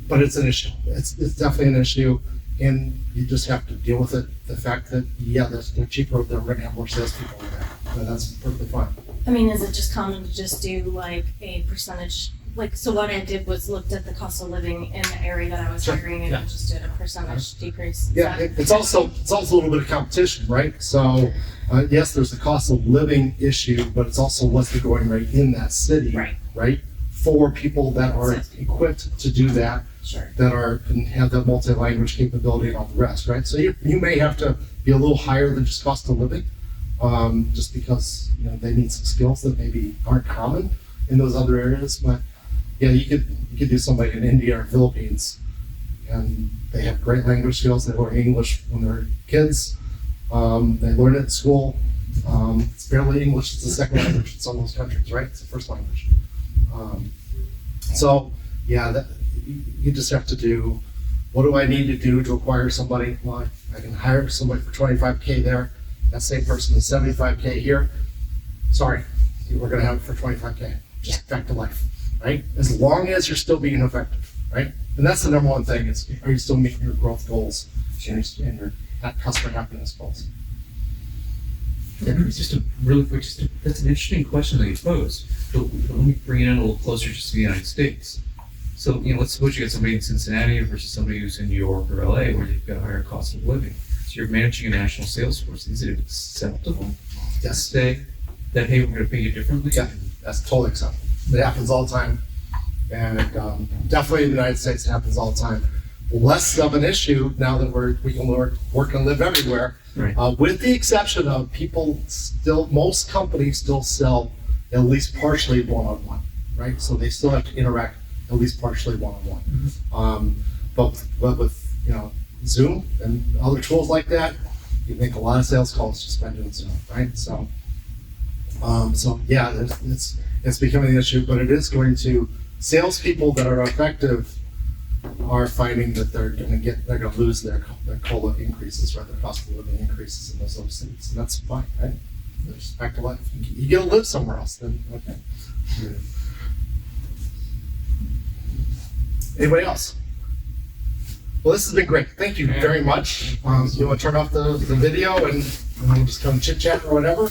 A: But it's an issue. It's definitely an issue, and you just have to deal with it. The fact that they're cheaper, they're going to have more salespeople in there, and that's perfectly fine.
B: I mean, is it just common to just do like a percentage? Like, so what I did was looked at the cost of living in the area that I was
A: Sure.
B: hiring and
C: Yeah.
B: just did a percentage decrease. Is
A: Yeah,
B: that-
A: it's also a little bit of competition, right? So yes, there's the cost of living issue, but it's also what's the going rate in that city,
B: Right.
A: For people that are equipped to do that,
B: Sure.
A: that can have that multi-language capability and all the rest, right? So you may have to be a little higher than just cost of living, just because they need some skills that maybe aren't common in those other areas. But yeah, you could do somebody in India or Philippines, and they have great language skills. They learn English when they're kids. They learn it at school. It's barely English; it's the second language in some of those countries, right? It's the first language. So yeah, you just have to do, what do I need to do to acquire somebody? Well, I can hire somebody for $25K there. That same person is $75K here. Sorry, we're going to have it for $25K. Just back to life, right? As long as you're still being effective, right? And that's the number one thing is, are you still meeting your growth goals and your customer happiness goals?
C: Just a really quick, that's an interesting question that you posed. But let me bring it in a little closer just to the United States. So, let's suppose you get somebody in Cincinnati versus somebody who's in New York or LA where you've got a higher cost of living. So you're managing a national sales force. Is it acceptable to
A: Yes.
C: say that, hey, we're going to pay you differently?
A: Yeah, that's totally acceptable. It happens all the time. And definitely in the United States, it happens all the time. Less of an issue now that we can work and live everywhere.
C: Right.
A: With the exception of most companies still sell at least partially one-on-one, right? So they still have to interact at least partially one-on-one. But with Zoom and other tools like that, you make a lot of sales calls just by doing Zoom, right? So yeah, it's becoming an issue, but it is going to, salespeople that are effective are finding that they're going to lose their COLA increases, right? Their cost of living increases in those other cities, and that's fine, right? It's back to life. You get to live somewhere else, then okay. Anybody else? Well, this has been great. Thank you very much. You want to turn off the video and we'll just come chit chat or whatever?